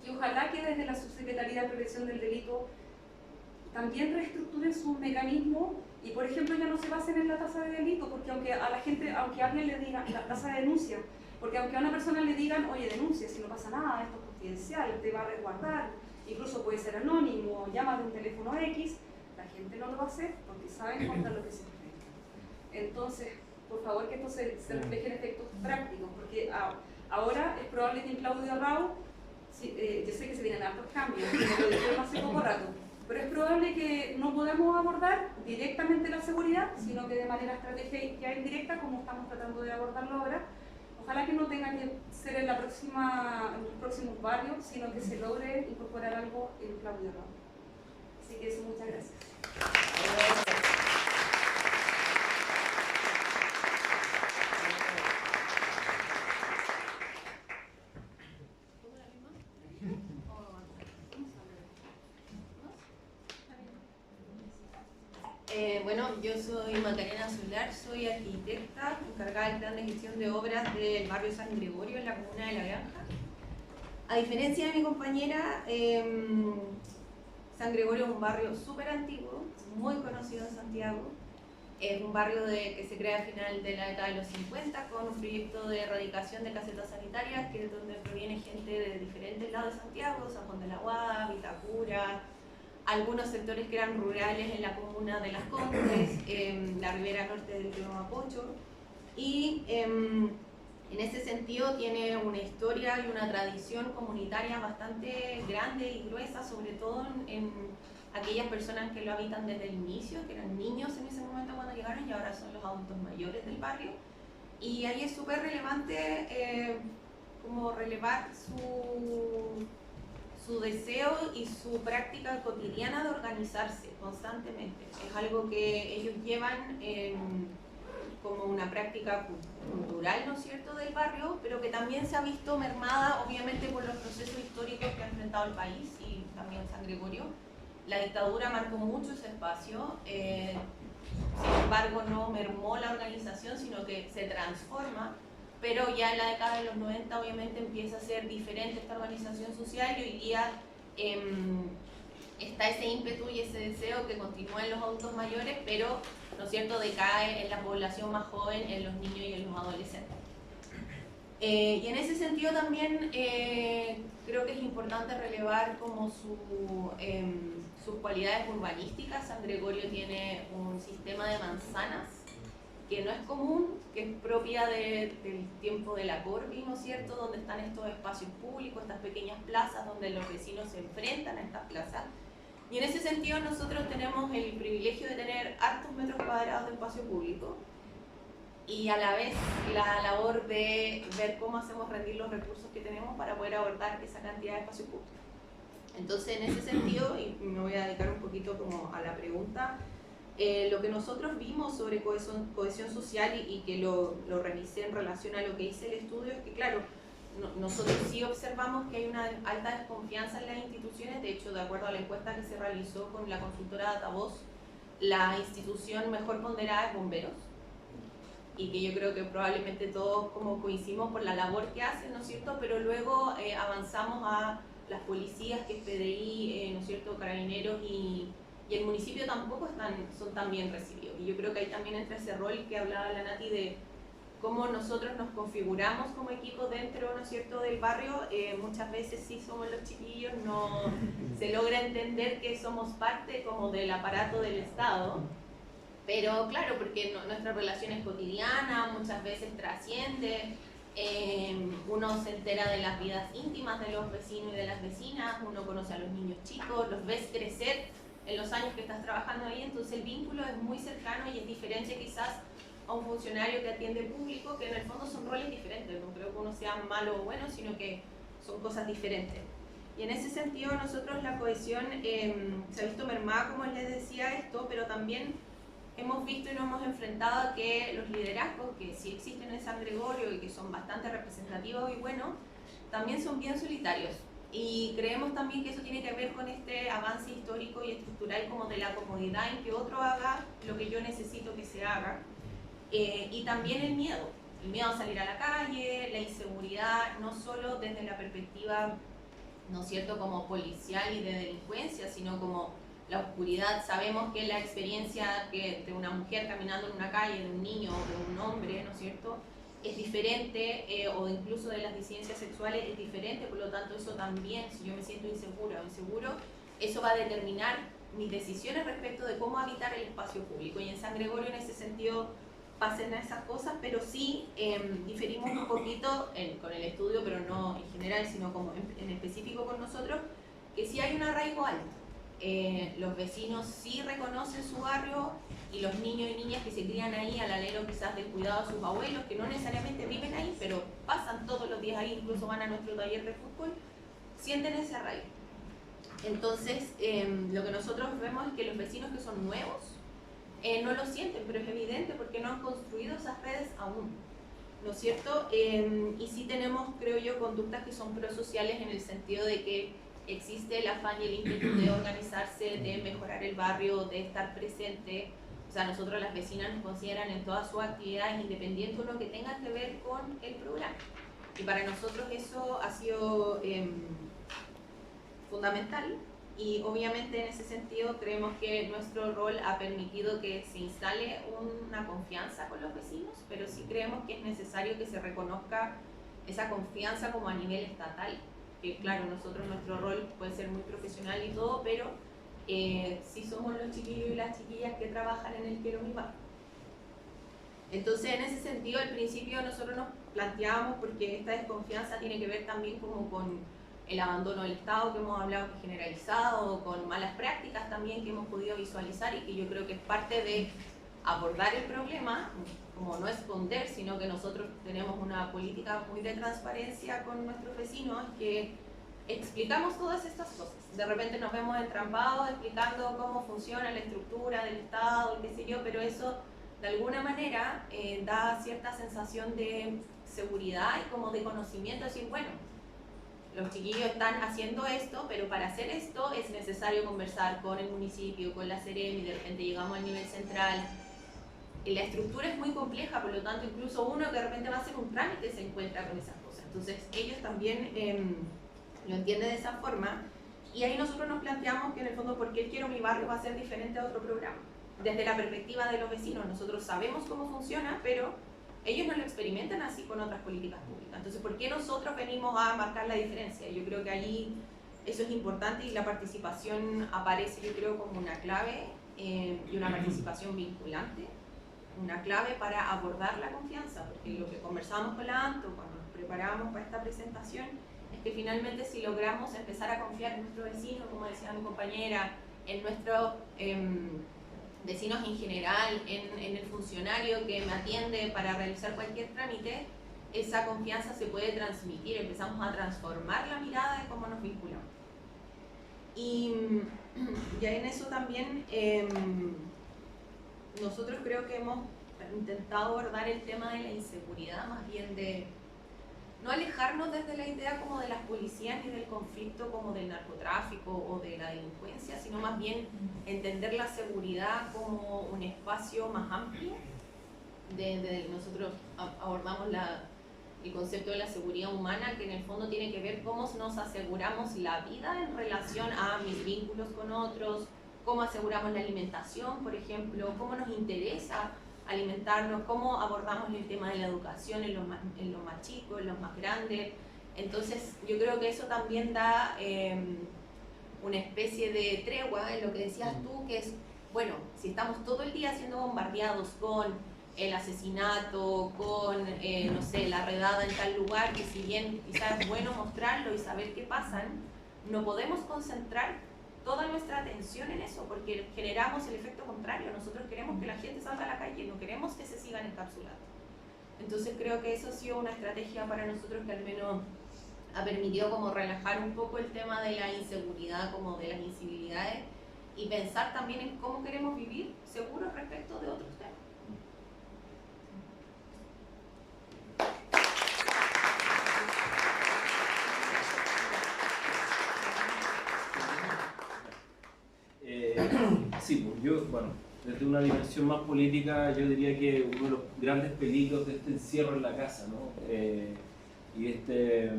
que ojalá que desde la Subsecretaría de Prevención del Delito también reestructuren sus mecanismos y, por ejemplo, ya no se basen en la tasa de delito, porque aunque a la gente, aunque a alguien le diga la tasa de denuncia, porque aunque a una persona le digan, oye, denuncia, si no pasa nada, esto es confidencial, te va a resguardar, incluso puede ser anónimo, llama de un teléfono X, la gente no lo va a hacer porque saben contra lo que se enfrenta. Entonces, por favor, que esto se refleje en efectos prácticos, porque ahora es probable que en Claudio Arrau, yo sé que se vienen hartos cambios, me lo dijeron hace poco rato, pero es probable que no podamos abordar directamente la seguridad, sino que de manera estratégica e indirecta, como estamos tratando de abordarlo ahora. Ojalá que no tenga que ser en los próximos barrios, sino que se logre incorporar algo en Claudio Arrau. Así que eso, muchas gracias. Bueno, yo soy Macarena Solar, soy arquitecta encargada del plan de gestión de obras del barrio San Gregorio en la comuna de La Granja. A diferencia de mi compañera, San Gregorio es un barrio súper antiguo, muy conocido en Santiago. Es un barrio que se crea a final de la década de los 50 con un proyecto de erradicación de casetas sanitarias, que es donde proviene gente de diferentes lados de Santiago, San Juan de la Guada, Vitacura, algunos sectores que eran rurales en la comuna de Las Condes, la ribera norte del río Mapocho, y en ese sentido tiene una historia y una tradición comunitaria bastante grande y gruesa, sobre todo en aquellas personas que lo habitan desde el inicio, que eran niños en ese momento cuando llegaron y ahora son los adultos mayores del barrio. Y ahí es súper relevante como relevar su deseo y su práctica cotidiana de organizarse constantemente. Es algo que ellos llevan como una práctica cultural, ¿no es cierto?, del barrio, pero que también se ha visto mermada, obviamente, por los procesos históricos que ha enfrentado el país y también San Gregorio. La dictadura marcó mucho ese espacio, sin embargo no mermó la organización, sino que se transforma, pero ya en la década de los 90 obviamente empieza a ser diferente esta organización social y hoy día está ese ímpetu y ese deseo que continúa en los adultos mayores, pero, ¿no es cierto?, decae en la población más joven, en los niños y en los adolescentes. Y en ese sentido también creo que es importante relevar como sus cualidades urbanísticas. San Gregorio tiene un sistema de manzanas que no es común, que es propia del tiempo de la Corvi, ¿no es cierto?, donde están estos espacios públicos, estas pequeñas plazas donde los vecinos se enfrentan a estas plazas. Y en ese sentido nosotros tenemos el privilegio de tener hartos metros cuadrados de espacio público y a la vez la labor de ver cómo hacemos rendir los recursos que tenemos para poder abordar esa cantidad de espacio público. Entonces, en ese sentido, y me voy a dedicar un poquito como a la pregunta, lo que nosotros vimos sobre cohesión social y que lo revisé en relación a lo que hice el estudio es que, claro, nosotros sí observamos que hay una alta desconfianza en las instituciones. De hecho, de acuerdo a la encuesta que se realizó con la consultora Datavoz, la institución mejor ponderada es Bomberos, y que yo creo que probablemente todos como coincidimos por la labor que hacen, ¿no es cierto? Pero luego avanzamos a las policías, que es PDI, ¿no es cierto?, Carabineros, y el municipio tampoco son tan bien recibidos. Y yo creo que ahí también entra ese rol que hablaba la Nati de cómo nosotros nos configuramos como equipo dentro, ¿no es cierto?, del barrio. Muchas veces sí somos los chiquillos, no se logra entender que somos parte como del aparato del Estado. Pero claro, porque nuestra relación es cotidiana, muchas veces trasciende, uno se entera de las vidas íntimas de los vecinos y de las vecinas, uno conoce a los niños chicos, los ves crecer en los años que estás trabajando ahí, entonces el vínculo es muy cercano y es diferente quizás a un funcionario que atiende público, que en el fondo son roles diferentes, no creo que uno sea malo o bueno, sino que son cosas diferentes. Y en ese sentido nosotros la cohesión se ha visto mermada, como les decía esto, pero también hemos visto y nos hemos enfrentado a que los liderazgos que sí existen en San Gregorio y que son bastante representativos y buenos, también son bien solitarios. Y creemos también que eso tiene que ver con este avance histórico y estructural como de la comodidad en que otro haga lo que yo necesito que se haga. Y también el miedo a salir a la calle, la inseguridad, no solo desde la perspectiva, ¿no es cierto?, como policial y de delincuencia, sino como la oscuridad. Sabemos que la experiencia de una mujer caminando en una calle, de un niño o de un hombre, ¿no es cierto?, es diferente, o incluso de las disidencias sexuales es diferente, por lo tanto eso también, si yo me siento insegura o inseguro, eso va a determinar mis decisiones respecto de cómo habitar el espacio público. Y en San Gregorio en ese sentido pasan esas cosas, pero sí diferimos un poquito con el estudio, pero no en general, sino como en específico con nosotros, que sí hay un arraigo alto. Los vecinos sí reconocen su barrio, y los niños y niñas que se crían ahí al alero quizás del cuidado de sus abuelos, que no necesariamente viven ahí, pero pasan todos los días ahí, incluso van a nuestro taller de fútbol, sienten ese arraigo. Entonces, lo que nosotros vemos es que los vecinos que son nuevos no lo sienten, pero es evidente porque no han construido esas redes aún, ¿no es cierto? Y sí tenemos, creo yo, conductas que son prosociales en el sentido de que existe el afán y el ímpetu de organizarse, de mejorar el barrio, de estar presente. O sea, nosotros las vecinas nos consideran en todas sus actividades, independiente de lo que tenga que ver con el programa. Y para nosotros eso ha sido fundamental, y obviamente en ese sentido creemos que nuestro rol ha permitido que se instale una confianza con los vecinos, pero sí creemos que es necesario que se reconozca esa confianza como a nivel estatal, que claro, nosotros nuestro rol puede ser muy profesional y todo, pero sí somos los chiquillos y las chiquillas que trabajan en el Quiero Mi Barrio. Entonces, en ese sentido, al principio nosotros nos planteábamos, porque esta desconfianza tiene que ver también como con el abandono del Estado que hemos hablado, que generalizado, con malas prácticas también que hemos podido visualizar, y que yo creo que es parte de abordar el problema, como no esconder, sino que nosotros tenemos una política muy de transparencia con nuestros vecinos, que explicamos todas estas cosas. De repente nos vemos entrampados explicando cómo funciona la estructura del Estado, qué sé yo, pero eso de alguna manera da cierta sensación de seguridad y como de conocimiento, decir, bueno, los chiquillos están haciendo esto, pero para hacer esto es necesario conversar con el municipio, con la Seremi, de repente llegamos al nivel central. La estructura es muy compleja, por lo tanto incluso uno que de repente va a hacer un trámite se encuentra con esas cosas. Entonces ellos también lo entienden de esa forma, y ahí nosotros nos planteamos que en el fondo, ¿por qué el Quiero Mi Barrio va a ser diferente a otro programa? Desde la perspectiva de los vecinos, nosotros sabemos cómo funciona, pero ellos no lo experimentan así con otras políticas públicas. Entonces, ¿por qué nosotros venimos a marcar la diferencia? Yo creo que allí eso es importante, y la participación aparece, yo creo, como una clave, y una participación vinculante, una clave para abordar la confianza, porque lo que conversamos con la ANTO cuando nos preparábamos para esta presentación es que finalmente si logramos empezar a confiar en nuestro vecino, como decía mi compañera, en nuestros vecinos en general, en el funcionario que me atiende para realizar cualquier trámite, esa confianza se puede transmitir, empezamos a transformar la mirada de cómo nos vinculamos. Y ya en eso también nosotros creo que hemos intentado abordar el tema de la inseguridad, más bien de no alejarnos desde la idea como de las policías ni del conflicto como del narcotráfico o de la delincuencia, sino más bien entender la seguridad como un espacio más amplio. Nosotros abordamos el concepto de la seguridad humana, que en el fondo tiene que ver cómo nos aseguramos la vida en relación a mis vínculos con otros, cómo aseguramos la alimentación, por ejemplo, cómo nos interesa alimentarnos, cómo abordamos el tema de la educación en los más chicos, en los más grandes. Entonces yo creo que eso también da una especie de tregua en lo que decías tú, que es, bueno, si estamos todo el día siendo bombardeados con el asesinato, con, no sé, la redada en tal lugar, que si bien quizás es bueno mostrarlo y saber qué pasan, no podemos concentrar toda nuestra atención en eso, porque generamos el efecto contrario. Nosotros queremos que la gente salga a la calle, no queremos que se sigan encapsulando. Entonces creo que eso ha sido una estrategia para nosotros que al menos ha permitido como relajar un poco el tema de la inseguridad, como de las incivilidades, y pensar también en cómo queremos vivir seguros respecto de otros temas. Sí, pues yo, bueno, desde una dimensión más política, yo diría que uno de los grandes peligros de este encierro en la casa, ¿no? Y este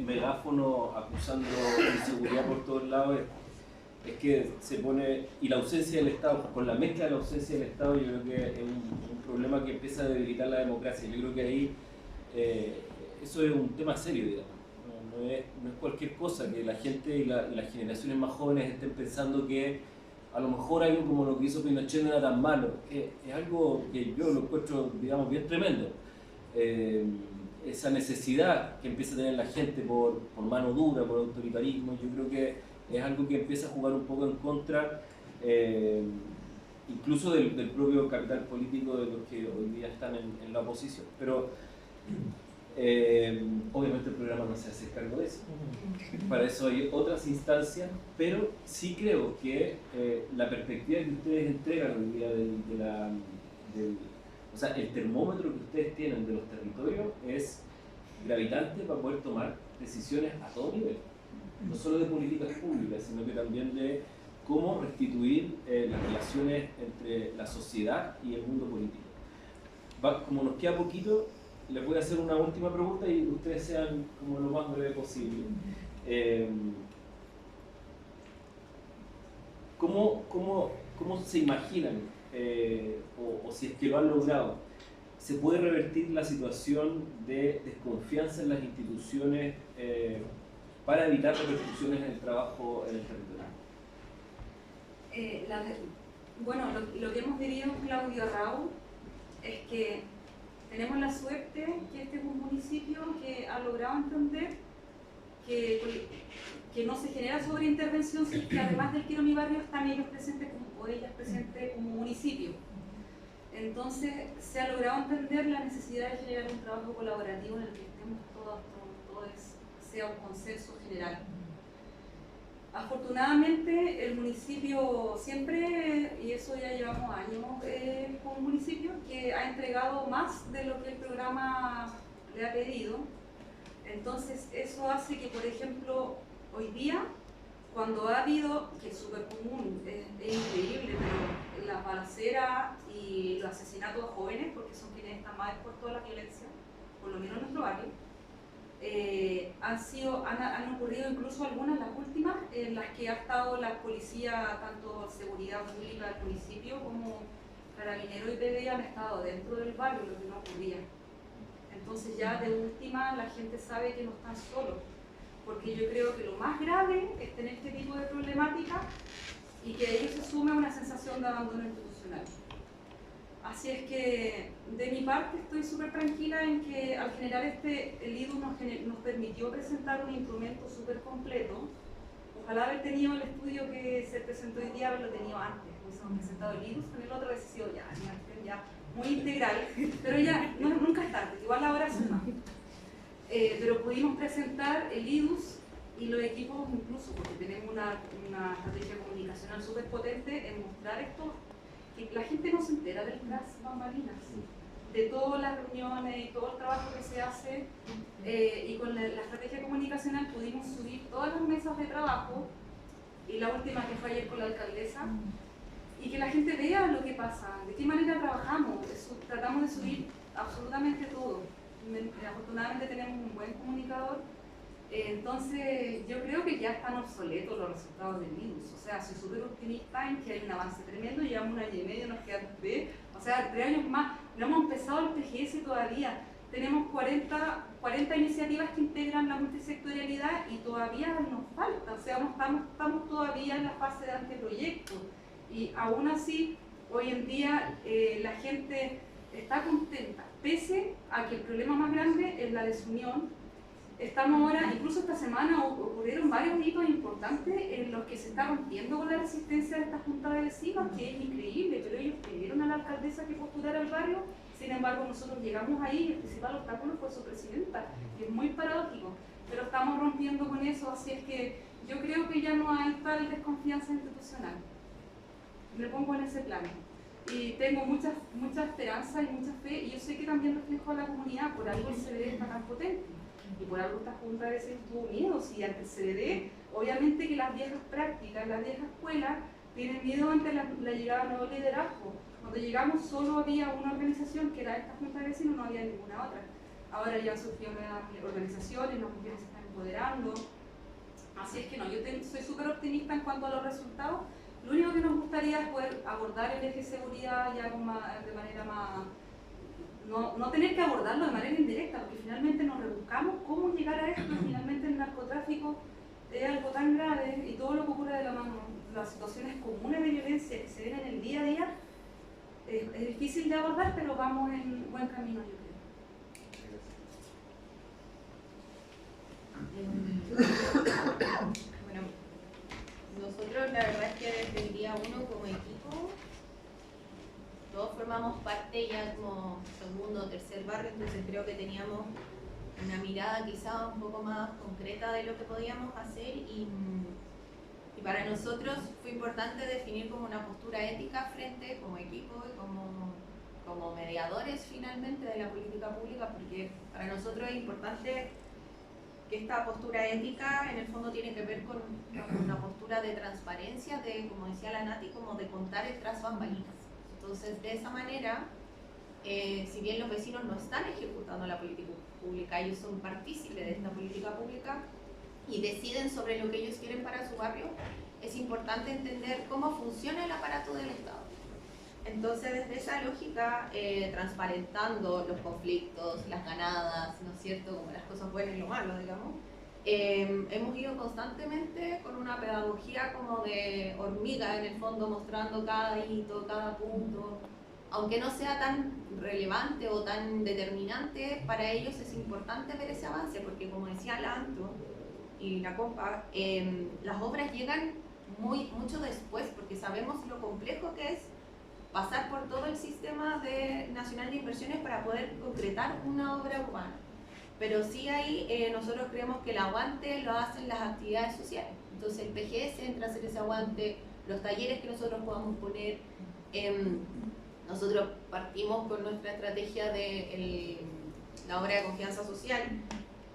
megáfono acusando inseguridad por todos lados es que se pone, y la ausencia del Estado, con la mezcla de la ausencia del Estado, yo creo que es un problema que empieza a debilitar la democracia. Yo creo que ahí eso es un tema serio, digamos. No es cualquier cosa que la gente y las generaciones más jóvenes estén pensando que a lo mejor algo como lo que hizo Pinochet no era tan malo. Es algo que yo lo encuentro, digamos, bien tremendo. Esa necesidad que empieza a tener la gente por mano dura, por autoritarismo, yo creo que es algo que empieza a jugar un poco en contra incluso del propio capital político de los que hoy día están en la oposición. Pero obviamente el programa no se hace cargo de eso. Para eso hay otras instancias, pero sí creo que la perspectiva que ustedes entregan hoy día o sea, el termómetro que ustedes tienen de los territorios es gravitante para poder tomar decisiones a todo nivel, no solo de políticas públicas, sino que también de cómo restituir las relaciones entre la sociedad y el mundo político. Como nos queda poquito, les voy a hacer una última pregunta y ustedes sean como lo más breve posible. ¿Cómo se imaginan, o si es que lo han logrado, se puede revertir la situación de desconfianza en las instituciones para evitar repercusiones en el trabajo en el territorio? Bueno, lo que hemos vivido en Claudio Raúl es que tenemos la suerte que este es un municipio que ha logrado entender que no se genera sobreintervención, sino que además del Quiero mi barrio están ellos presentes o ellas presentes como municipio. Entonces se ha logrado entender la necesidad de generar un trabajo colaborativo en el que estemos todos sea un consenso general. Afortunadamente el municipio siempre, y eso ya llevamos años con un municipio, que ha entregado más de lo que el programa le ha pedido. Entonces eso hace que, por ejemplo, hoy día, cuando ha habido, que es súper común, es increíble, pero las balaceras y los asesinatos a jóvenes, porque son quienes están más expuestos a la violencia, por lo menos en nuestro barrio, han ocurrido incluso algunas, las últimas, en las que ha estado la policía, tanto seguridad pública del municipio como Carabineros y PDI han estado dentro del barrio, lo que no ocurría. Entonces ya de última la gente sabe que no están solos, porque yo creo que lo más grave es tener este tipo de problemática y que a ello se sume una sensación de abandono institucional. Así es que de mi parte estoy súper tranquila en que al generar el IDU nos permitió presentar un instrumento súper completo. Ojalá haber tenido el estudio que se presentó hoy día, haberlo tenido antes. Hubiésemos presentado el IDU, con el otro hubiese sido ya muy integral, pero ya nunca es tarde, igual ahora es más. Pero pudimos presentar el IDUS y los equipos incluso, porque tenemos una estrategia comunicacional súper potente en mostrar esto, que la gente no se entera del tras bambalinas, de todas las reuniones y todo el trabajo que se hace, y con la estrategia comunicacional pudimos subir todas las mesas de trabajo, y la última que fue ayer con la alcaldesa, y que la gente vea lo que pasa, de qué manera trabajamos, tratamos de subir absolutamente todo. Afortunadamente tenemos un buen comunicador, entonces yo creo que ya están obsoletos los resultados del IDUS. O sea, soy súper optimista en que hay un avance tremendo, llevamos 1 año y medio, nos quedan 3, o sea, 3 años más, no hemos empezado el PGS todavía. Tenemos 40 iniciativas que integran la multisectorialidad y todavía nos falta, o sea, no estamos todavía en la fase de anteproyecto. Y aún así, hoy en día la gente está contenta, pese a que el problema más grande es la desunión. Estamos ahora, incluso esta semana ocurrieron varios hitos importantes en los que se está rompiendo con la resistencia de esta junta de vecinos, que es increíble, pero ellos pidieron a la alcaldesa que postulara al barrio, Sin embargo, nosotros llegamos ahí y el principal obstáculo fue su presidenta, que es muy paradójico, pero estamos rompiendo con eso, así es que yo creo que ya no hay tal desconfianza institucional. Me pongo en ese plano. Y tengo mucha esperanza y mucha fe, y yo sé que también reflejo a la comunidad, por algo el CBD está tan potente, y por algo esta Junta de Vecinos estuvo unidos, y ante el CBD, obviamente que las viejas prácticas, las viejas escuelas, tienen miedo ante la llegada de nuevo liderazgo. Cuando llegamos solo había una organización, que era esta Junta de Vecinos, no había ninguna otra. Ahora ya han surgido nuevas organizaciones, las mujeres se están empoderando, así es que no, yo soy súper optimista en cuanto a los resultados. Lo único que nos gustaría es poder abordar el eje seguridad ya de manera más... No tener que abordarlo de manera indirecta, porque finalmente nos rebuscamos cómo llegar a esto. Finalmente el narcotráfico es algo tan grave y todo lo que ocurre de la mano, las situaciones comunes de violencia que se ven en el día a día, es difícil de abordar, pero vamos en buen camino, yo creo. Bueno, nosotros la verdad es que desde el día 1 como equipo, todos formamos parte ya como segundo o tercer barrio, entonces creo que teníamos una mirada quizá un poco más concreta de lo que podíamos hacer y para nosotros fue importante definir como una postura ética frente como equipo y como mediadores finalmente de la política pública, porque para nosotros es importante que esta postura ética en el fondo tiene que ver con una postura de transparencia, de, como decía la Nati, como de contar el tras bambalinas. Entonces, de esa manera, si bien los vecinos no están ejecutando la política pública, ellos son partícipes de esta política pública y deciden sobre lo que ellos quieren para su barrio, es importante entender cómo funciona el aparato del Estado. Entonces, desde esa lógica, transparentando los conflictos, las ganadas, ¿no es cierto?, como las cosas buenas y lo malo, digamos, hemos ido constantemente con una pedagogía como de hormiga, en el fondo, mostrando cada hito, cada punto. Aunque no sea tan relevante o tan determinante, para ellos es importante ver ese avance, porque como decía la Anto y la compa, las obras llegan mucho después, porque sabemos lo complejo que es pasar por todo el sistema nacional de inversiones para poder concretar una obra urbana. Pero sí ahí nosotros creemos que el aguante lo hacen las actividades sociales. Entonces el PGS entra a hacer ese aguante, los talleres que nosotros podamos poner. Nosotros partimos con nuestra estrategia de la obra de confianza social,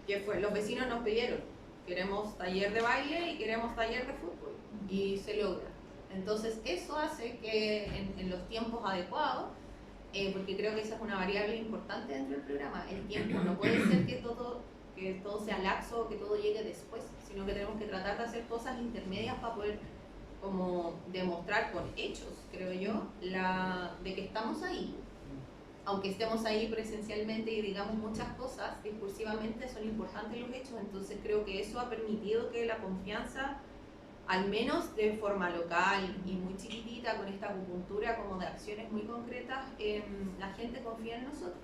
que fue, los vecinos nos pidieron, queremos taller de baile y queremos taller de fútbol, y se logra. Entonces eso hace que en los tiempos adecuados, porque creo que esa es una variable importante dentro del programa, el tiempo, no puede ser que todo sea laxo, que todo llegue después, sino que tenemos que tratar de hacer cosas intermedias para poder como demostrar con hechos, creo yo, de que estamos ahí. Aunque estemos ahí presencialmente y digamos muchas cosas, discursivamente son importantes los hechos, entonces creo que eso ha permitido que la confianza, al menos de forma local y muy chiquitita, con esta acupuntura como de acciones muy concretas, la gente confía en nosotros.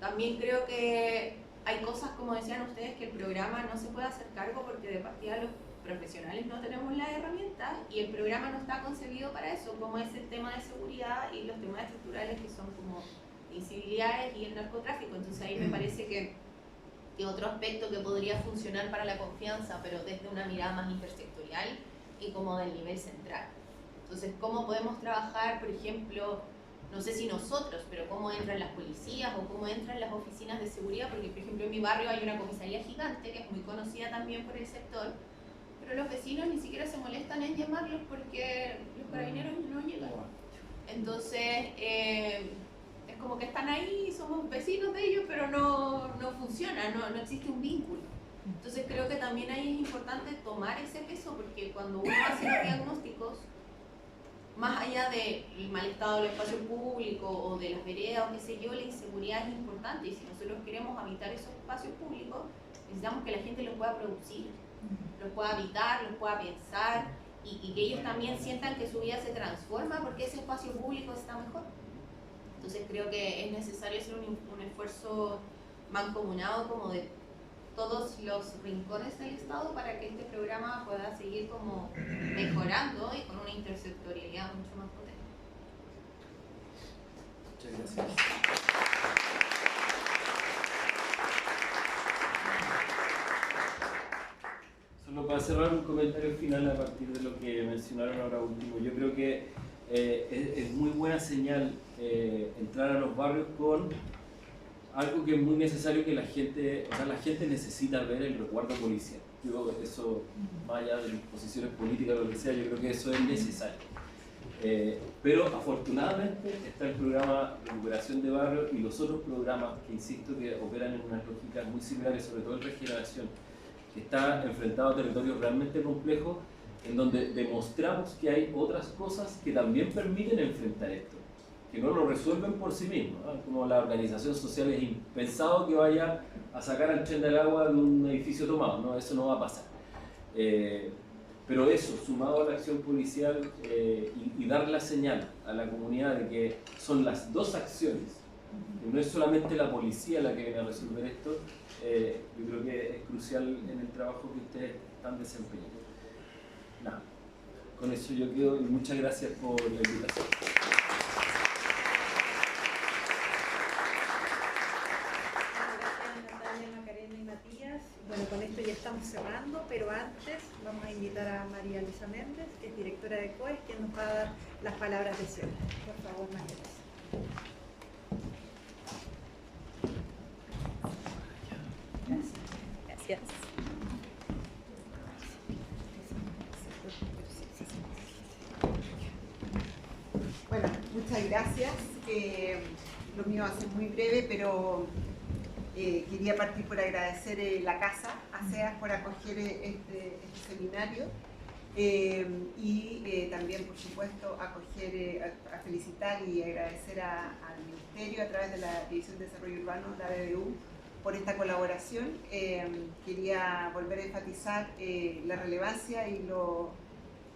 También creo que hay cosas, como decían ustedes, que el programa no se puede hacer cargo porque de partida los profesionales no tenemos las herramientas y el programa no está concebido para eso, como es el tema de seguridad y los temas estructurales que son como incivilidades y el narcotráfico. Entonces ahí me parece que otro aspecto que podría funcionar para la confianza, pero desde una mirada más intersectorial y como del nivel central. Entonces, ¿cómo podemos trabajar, por ejemplo, no sé si nosotros, pero cómo entran las policías o cómo entran las oficinas de seguridad? Porque, por ejemplo, en mi barrio hay una comisaría gigante que es muy conocida también por el sector, pero los vecinos ni siquiera se molestan en llamarlos porque los carabineros no llegan. Entonces, es como que están ahí, somos vecinos de ellos, pero no funciona, no existe un vínculo. Entonces creo que también ahí es importante tomar ese peso, porque cuando uno hace los diagnósticos, más allá del mal estado del espacio público o de las veredas o qué sé yo, la inseguridad es importante, y si nosotros queremos habitar esos espacios públicos, necesitamos que la gente los pueda producir, los pueda habitar, los pueda pensar, y que ellos también sientan que su vida se transforma porque ese espacio público está mejor. Entonces creo que es necesario hacer un esfuerzo mancomunado como de todos los rincones del Estado para que este programa pueda seguir como mejorando y con una intersectorialidad mucho más potente. Muchas gracias. Solo para cerrar un comentario final a partir de lo que mencionaron ahora último. Yo creo que es muy buena señal entrar a los barrios con algo que es muy necesario que la gente necesita ver el resguardo policial. Yo eso, más allá de mis posiciones políticas o lo que sea, yo creo que eso es necesario. Pero afortunadamente está el programa de recuperación de barrios y los otros programas que, insisto, que operan en unas lógicas muy similares, sobre todo en regeneración, que está enfrentado a territorios realmente complejos, en donde demostramos que hay otras cosas que también permiten enfrentar esto, que no lo resuelven por sí mismos, ¿no? Como la organización social es impensado que vaya a sacar al tren del agua de un edificio tomado, ¿no? Eso no va a pasar. Pero eso, sumado a la acción policial y dar la señal a la comunidad de que son las dos acciones, que no es solamente la policía la que viene a resolver esto, yo creo que es crucial en el trabajo que ustedes están desempeñando. Nada, con eso yo quedo y muchas gracias por la invitación. Bueno, con esto ya estamos cerrando, pero antes vamos a invitar a María Luisa Méndez, que es directora de COES, quien nos va a dar las palabras de cierre. Por favor, María Luisa. Gracias. Bueno, muchas gracias. Lo mío va a ser muy breve, pero quería partir por agradecer la casa, ASEAS, por acoger este seminario y también, por supuesto, a felicitar y agradecer al Ministerio a través de la División de Desarrollo Urbano, la BBU, por esta colaboración. Quería volver a enfatizar la relevancia y lo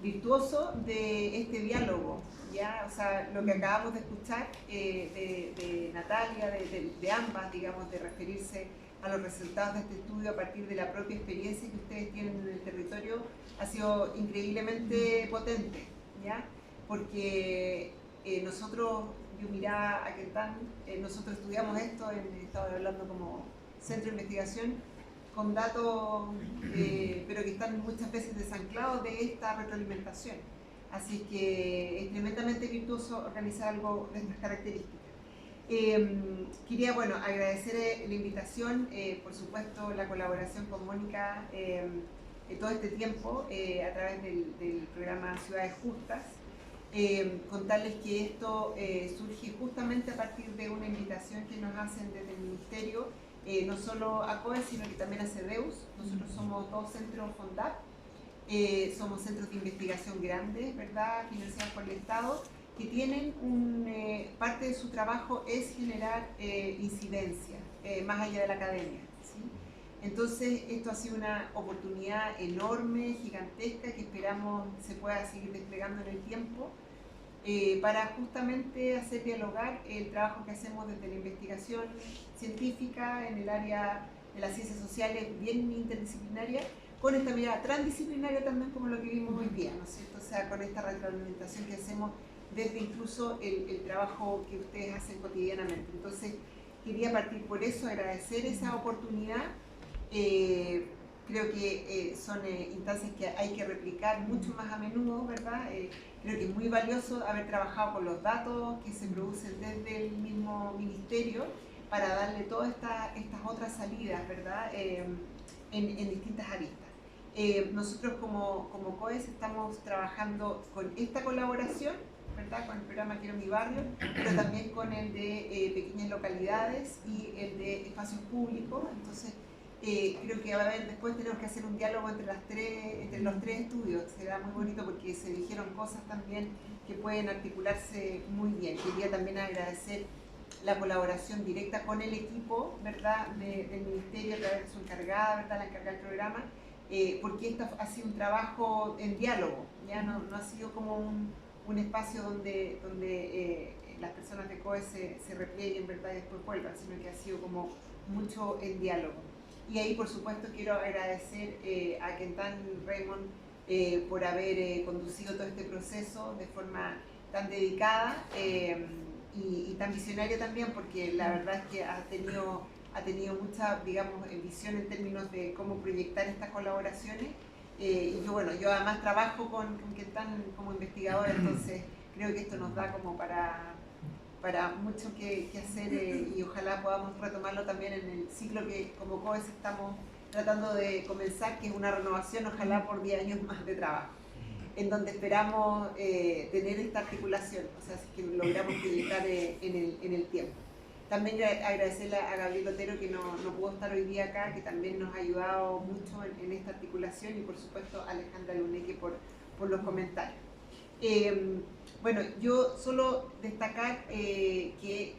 virtuoso de este diálogo, ¿ya? O sea, lo que acabamos de escuchar de Natalia, de ambas, digamos, de referirse a los resultados de este estudio a partir de la propia experiencia que ustedes tienen en el territorio, ha sido increíblemente potente, ¿ya? Porque nosotros, yo miraba a Quentán, nosotros estudiamos esto, estaba hablando como centro de investigación, con datos, pero que están muchas veces desanclados de esta retroalimentación. Así que es tremendamente virtuoso organizar algo de estas características. Quería, bueno, agradecer la invitación, por supuesto la colaboración con Mónica todo este tiempo a través del programa Ciudades Justas. Contarles que esto surge justamente a partir de una invitación que nos hacen desde el Ministerio, no solo a COES, sino que también a CEDEUS. Nosotros somos dos centros FONDAP, somos centros de investigación grandes, ¿verdad?, financiados por el Estado, que tienen parte de su trabajo es generar incidencia, más allá de la academia, ¿sí? Entonces, esto ha sido una oportunidad enorme, gigantesca, que esperamos se pueda seguir desplegando en el tiempo, para justamente hacer dialogar el trabajo que hacemos desde la investigación científica en el área de las ciencias sociales, bien interdisciplinaria, con esta mirada transdisciplinaria también, como lo que vimos hoy día, ¿no es cierto? O sea, con esta retroalimentación que hacemos desde incluso el trabajo que ustedes hacen cotidianamente. Entonces, quería partir por eso, agradecer esa oportunidad. Creo que son instancias que hay que replicar mucho más a menudo, ¿verdad? Creo que es muy valioso haber trabajado con los datos que se producen desde el mismo ministerio para darle todas estas otras salidas, ¿verdad? En distintas aristas. Nosotros como COES estamos trabajando con esta colaboración, ¿verdad?, con el programa Quiero mi barrio, pero también con el de pequeñas localidades y el de espacios públicos. Entonces, creo que va a haber, después tenemos que hacer un diálogo entre los tres estudios. Será muy bonito porque se dijeron cosas también que pueden articularse muy bien. Quería también agradecer la colaboración directa con el equipo, ¿verdad?, del Ministerio a través de su encargada, ¿verdad?, la encargada del programa, porque esto ha sido un trabajo en diálogo, ya no ha sido como un espacio donde las personas de COES se replieguen, ¿verdad?, y después vuelvan, sino que ha sido como mucho en diálogo. Y ahí, por supuesto, quiero agradecer a Quentán Raymond por haber conducido todo este proceso de forma tan dedicada y tan visionario también, porque la verdad es que ha tenido mucha, digamos, visión en términos de cómo proyectar estas colaboraciones. Y yo además trabajo con Quentán como investigadora, entonces creo que esto nos da como para mucho que hacer, y ojalá podamos retomarlo también en el ciclo que como COES estamos tratando de comenzar, que es una renovación, ojalá por 10 años más de trabajo, en donde esperamos tener esta articulación, o sea, si que logramos proyectar en el tiempo. También agradecerle a Gabriel Otero, que no pudo estar hoy día acá, que también nos ha ayudado mucho en esta articulación, y por supuesto a Alejandra Luneque por los comentarios. Bueno, yo solo destacar que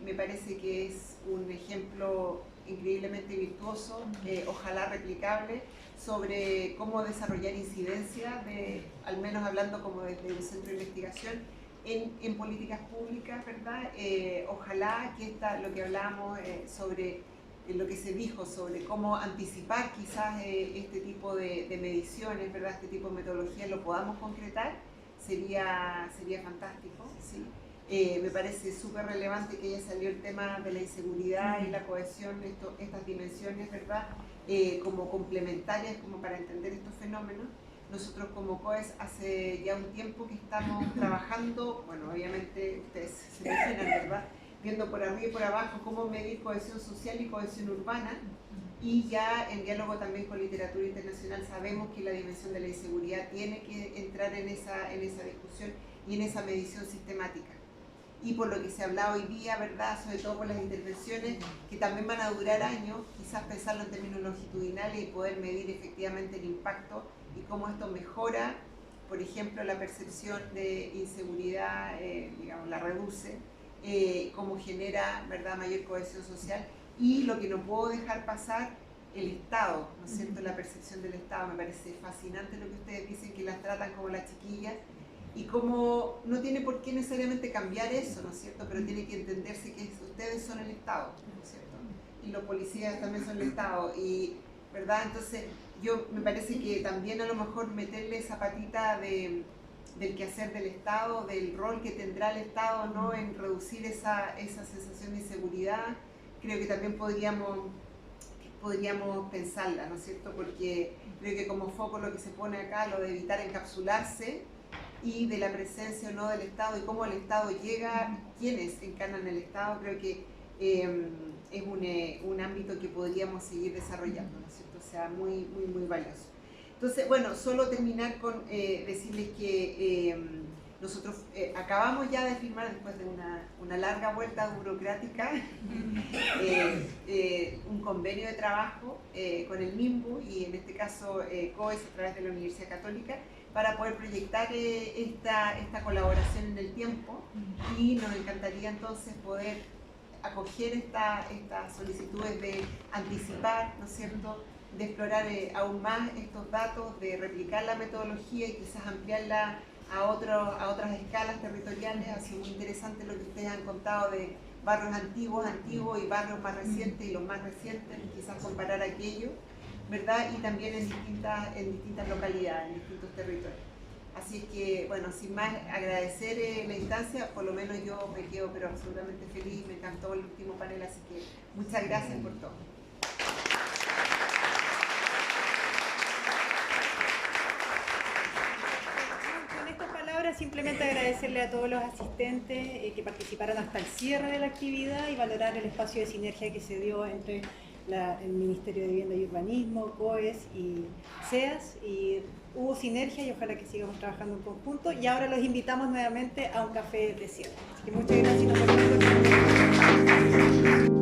me parece que es un ejemplo increíblemente virtuoso, ojalá replicable, sobre cómo desarrollar incidencia, al menos hablando como desde un centro de investigación, en políticas públicas, ¿verdad? Ojalá que lo que hablábamos sobre lo que se dijo sobre cómo anticipar quizás este tipo de mediciones, ¿verdad? Este tipo de metodologías lo podamos concretar, sería fantástico, ¿sí? Me parece súper relevante que haya salido el tema de la inseguridad y la cohesión, estas dimensiones, ¿verdad? Como complementarias, como para entender estos fenómenos. Nosotros como COES hace ya un tiempo que estamos trabajando, bueno, obviamente ustedes se imaginan, ¿verdad? Viendo por arriba y por abajo cómo medir cohesión social y cohesión urbana, y ya en diálogo también con literatura internacional sabemos que la dimensión de la inseguridad tiene que entrar en esa discusión y en esa medición sistemática. Y por lo que se ha hablado hoy día, ¿verdad? Sobre todo por las intervenciones que también van a durar años, quizás pensarlo en términos longitudinales y poder medir efectivamente el impacto y cómo esto mejora, por ejemplo, la percepción de inseguridad, digamos, la reduce, cómo genera, ¿verdad?, mayor cohesión social. Y lo que no puedo dejar pasar, el Estado, ¿no es cierto?, la percepción del Estado. Me parece fascinante lo que ustedes dicen, que las tratan como las chiquillas, y como no tiene por qué necesariamente cambiar eso, ¿no es cierto?, pero tiene que entenderse que ustedes son el Estado, ¿no es cierto?, y los policías también son el Estado, y, ¿verdad? Entonces, me parece que también a lo mejor meterle esa patita del quehacer del Estado, del rol que tendrá el Estado, ¿no?, en reducir esa sensación de inseguridad, creo que también podríamos pensarla, ¿no es cierto?, porque creo que como foco lo que se pone acá, lo de evitar encapsularse, y de la presencia o no del Estado, y cómo el Estado llega, quiénes encarnan el Estado, creo que es un ámbito que podríamos seguir desarrollando, ¿no es cierto? O sea, muy, muy, muy valioso. Entonces, bueno, solo terminar con decirles que nosotros acabamos ya de firmar, después de una larga vuelta burocrática, un convenio de trabajo con el MIMBU, y en este caso COES a través de la Universidad Católica, para poder proyectar esta colaboración en el tiempo, y nos encantaría entonces poder acoger estas solicitudes de anticipar, ¿no es cierto?, de explorar aún más estos datos, de replicar la metodología y quizás ampliarla a otras escalas territoriales. Ha sido muy interesante lo que ustedes han contado de barrios antiguos y barrios más recientes y los más recientes, quizás comparar aquello, ¿verdad? Y también en distintas localidades, en distintos territorios. Así es que, bueno, sin más, agradecer la instancia, por lo menos yo me quedo pero absolutamente feliz, me encantó el último panel, así que muchas gracias por todo. Con estas palabras, simplemente agradecerle a todos los asistentes que participaron hasta el cierre de la actividad, y valorar el espacio de sinergia que se dio entre el Ministerio de Vivienda y Urbanismo, COES y CEAS, y hubo sinergia y ojalá que sigamos trabajando en conjunto, y ahora los invitamos nuevamente a un café de cierre. Así que muchas gracias y nos vemos.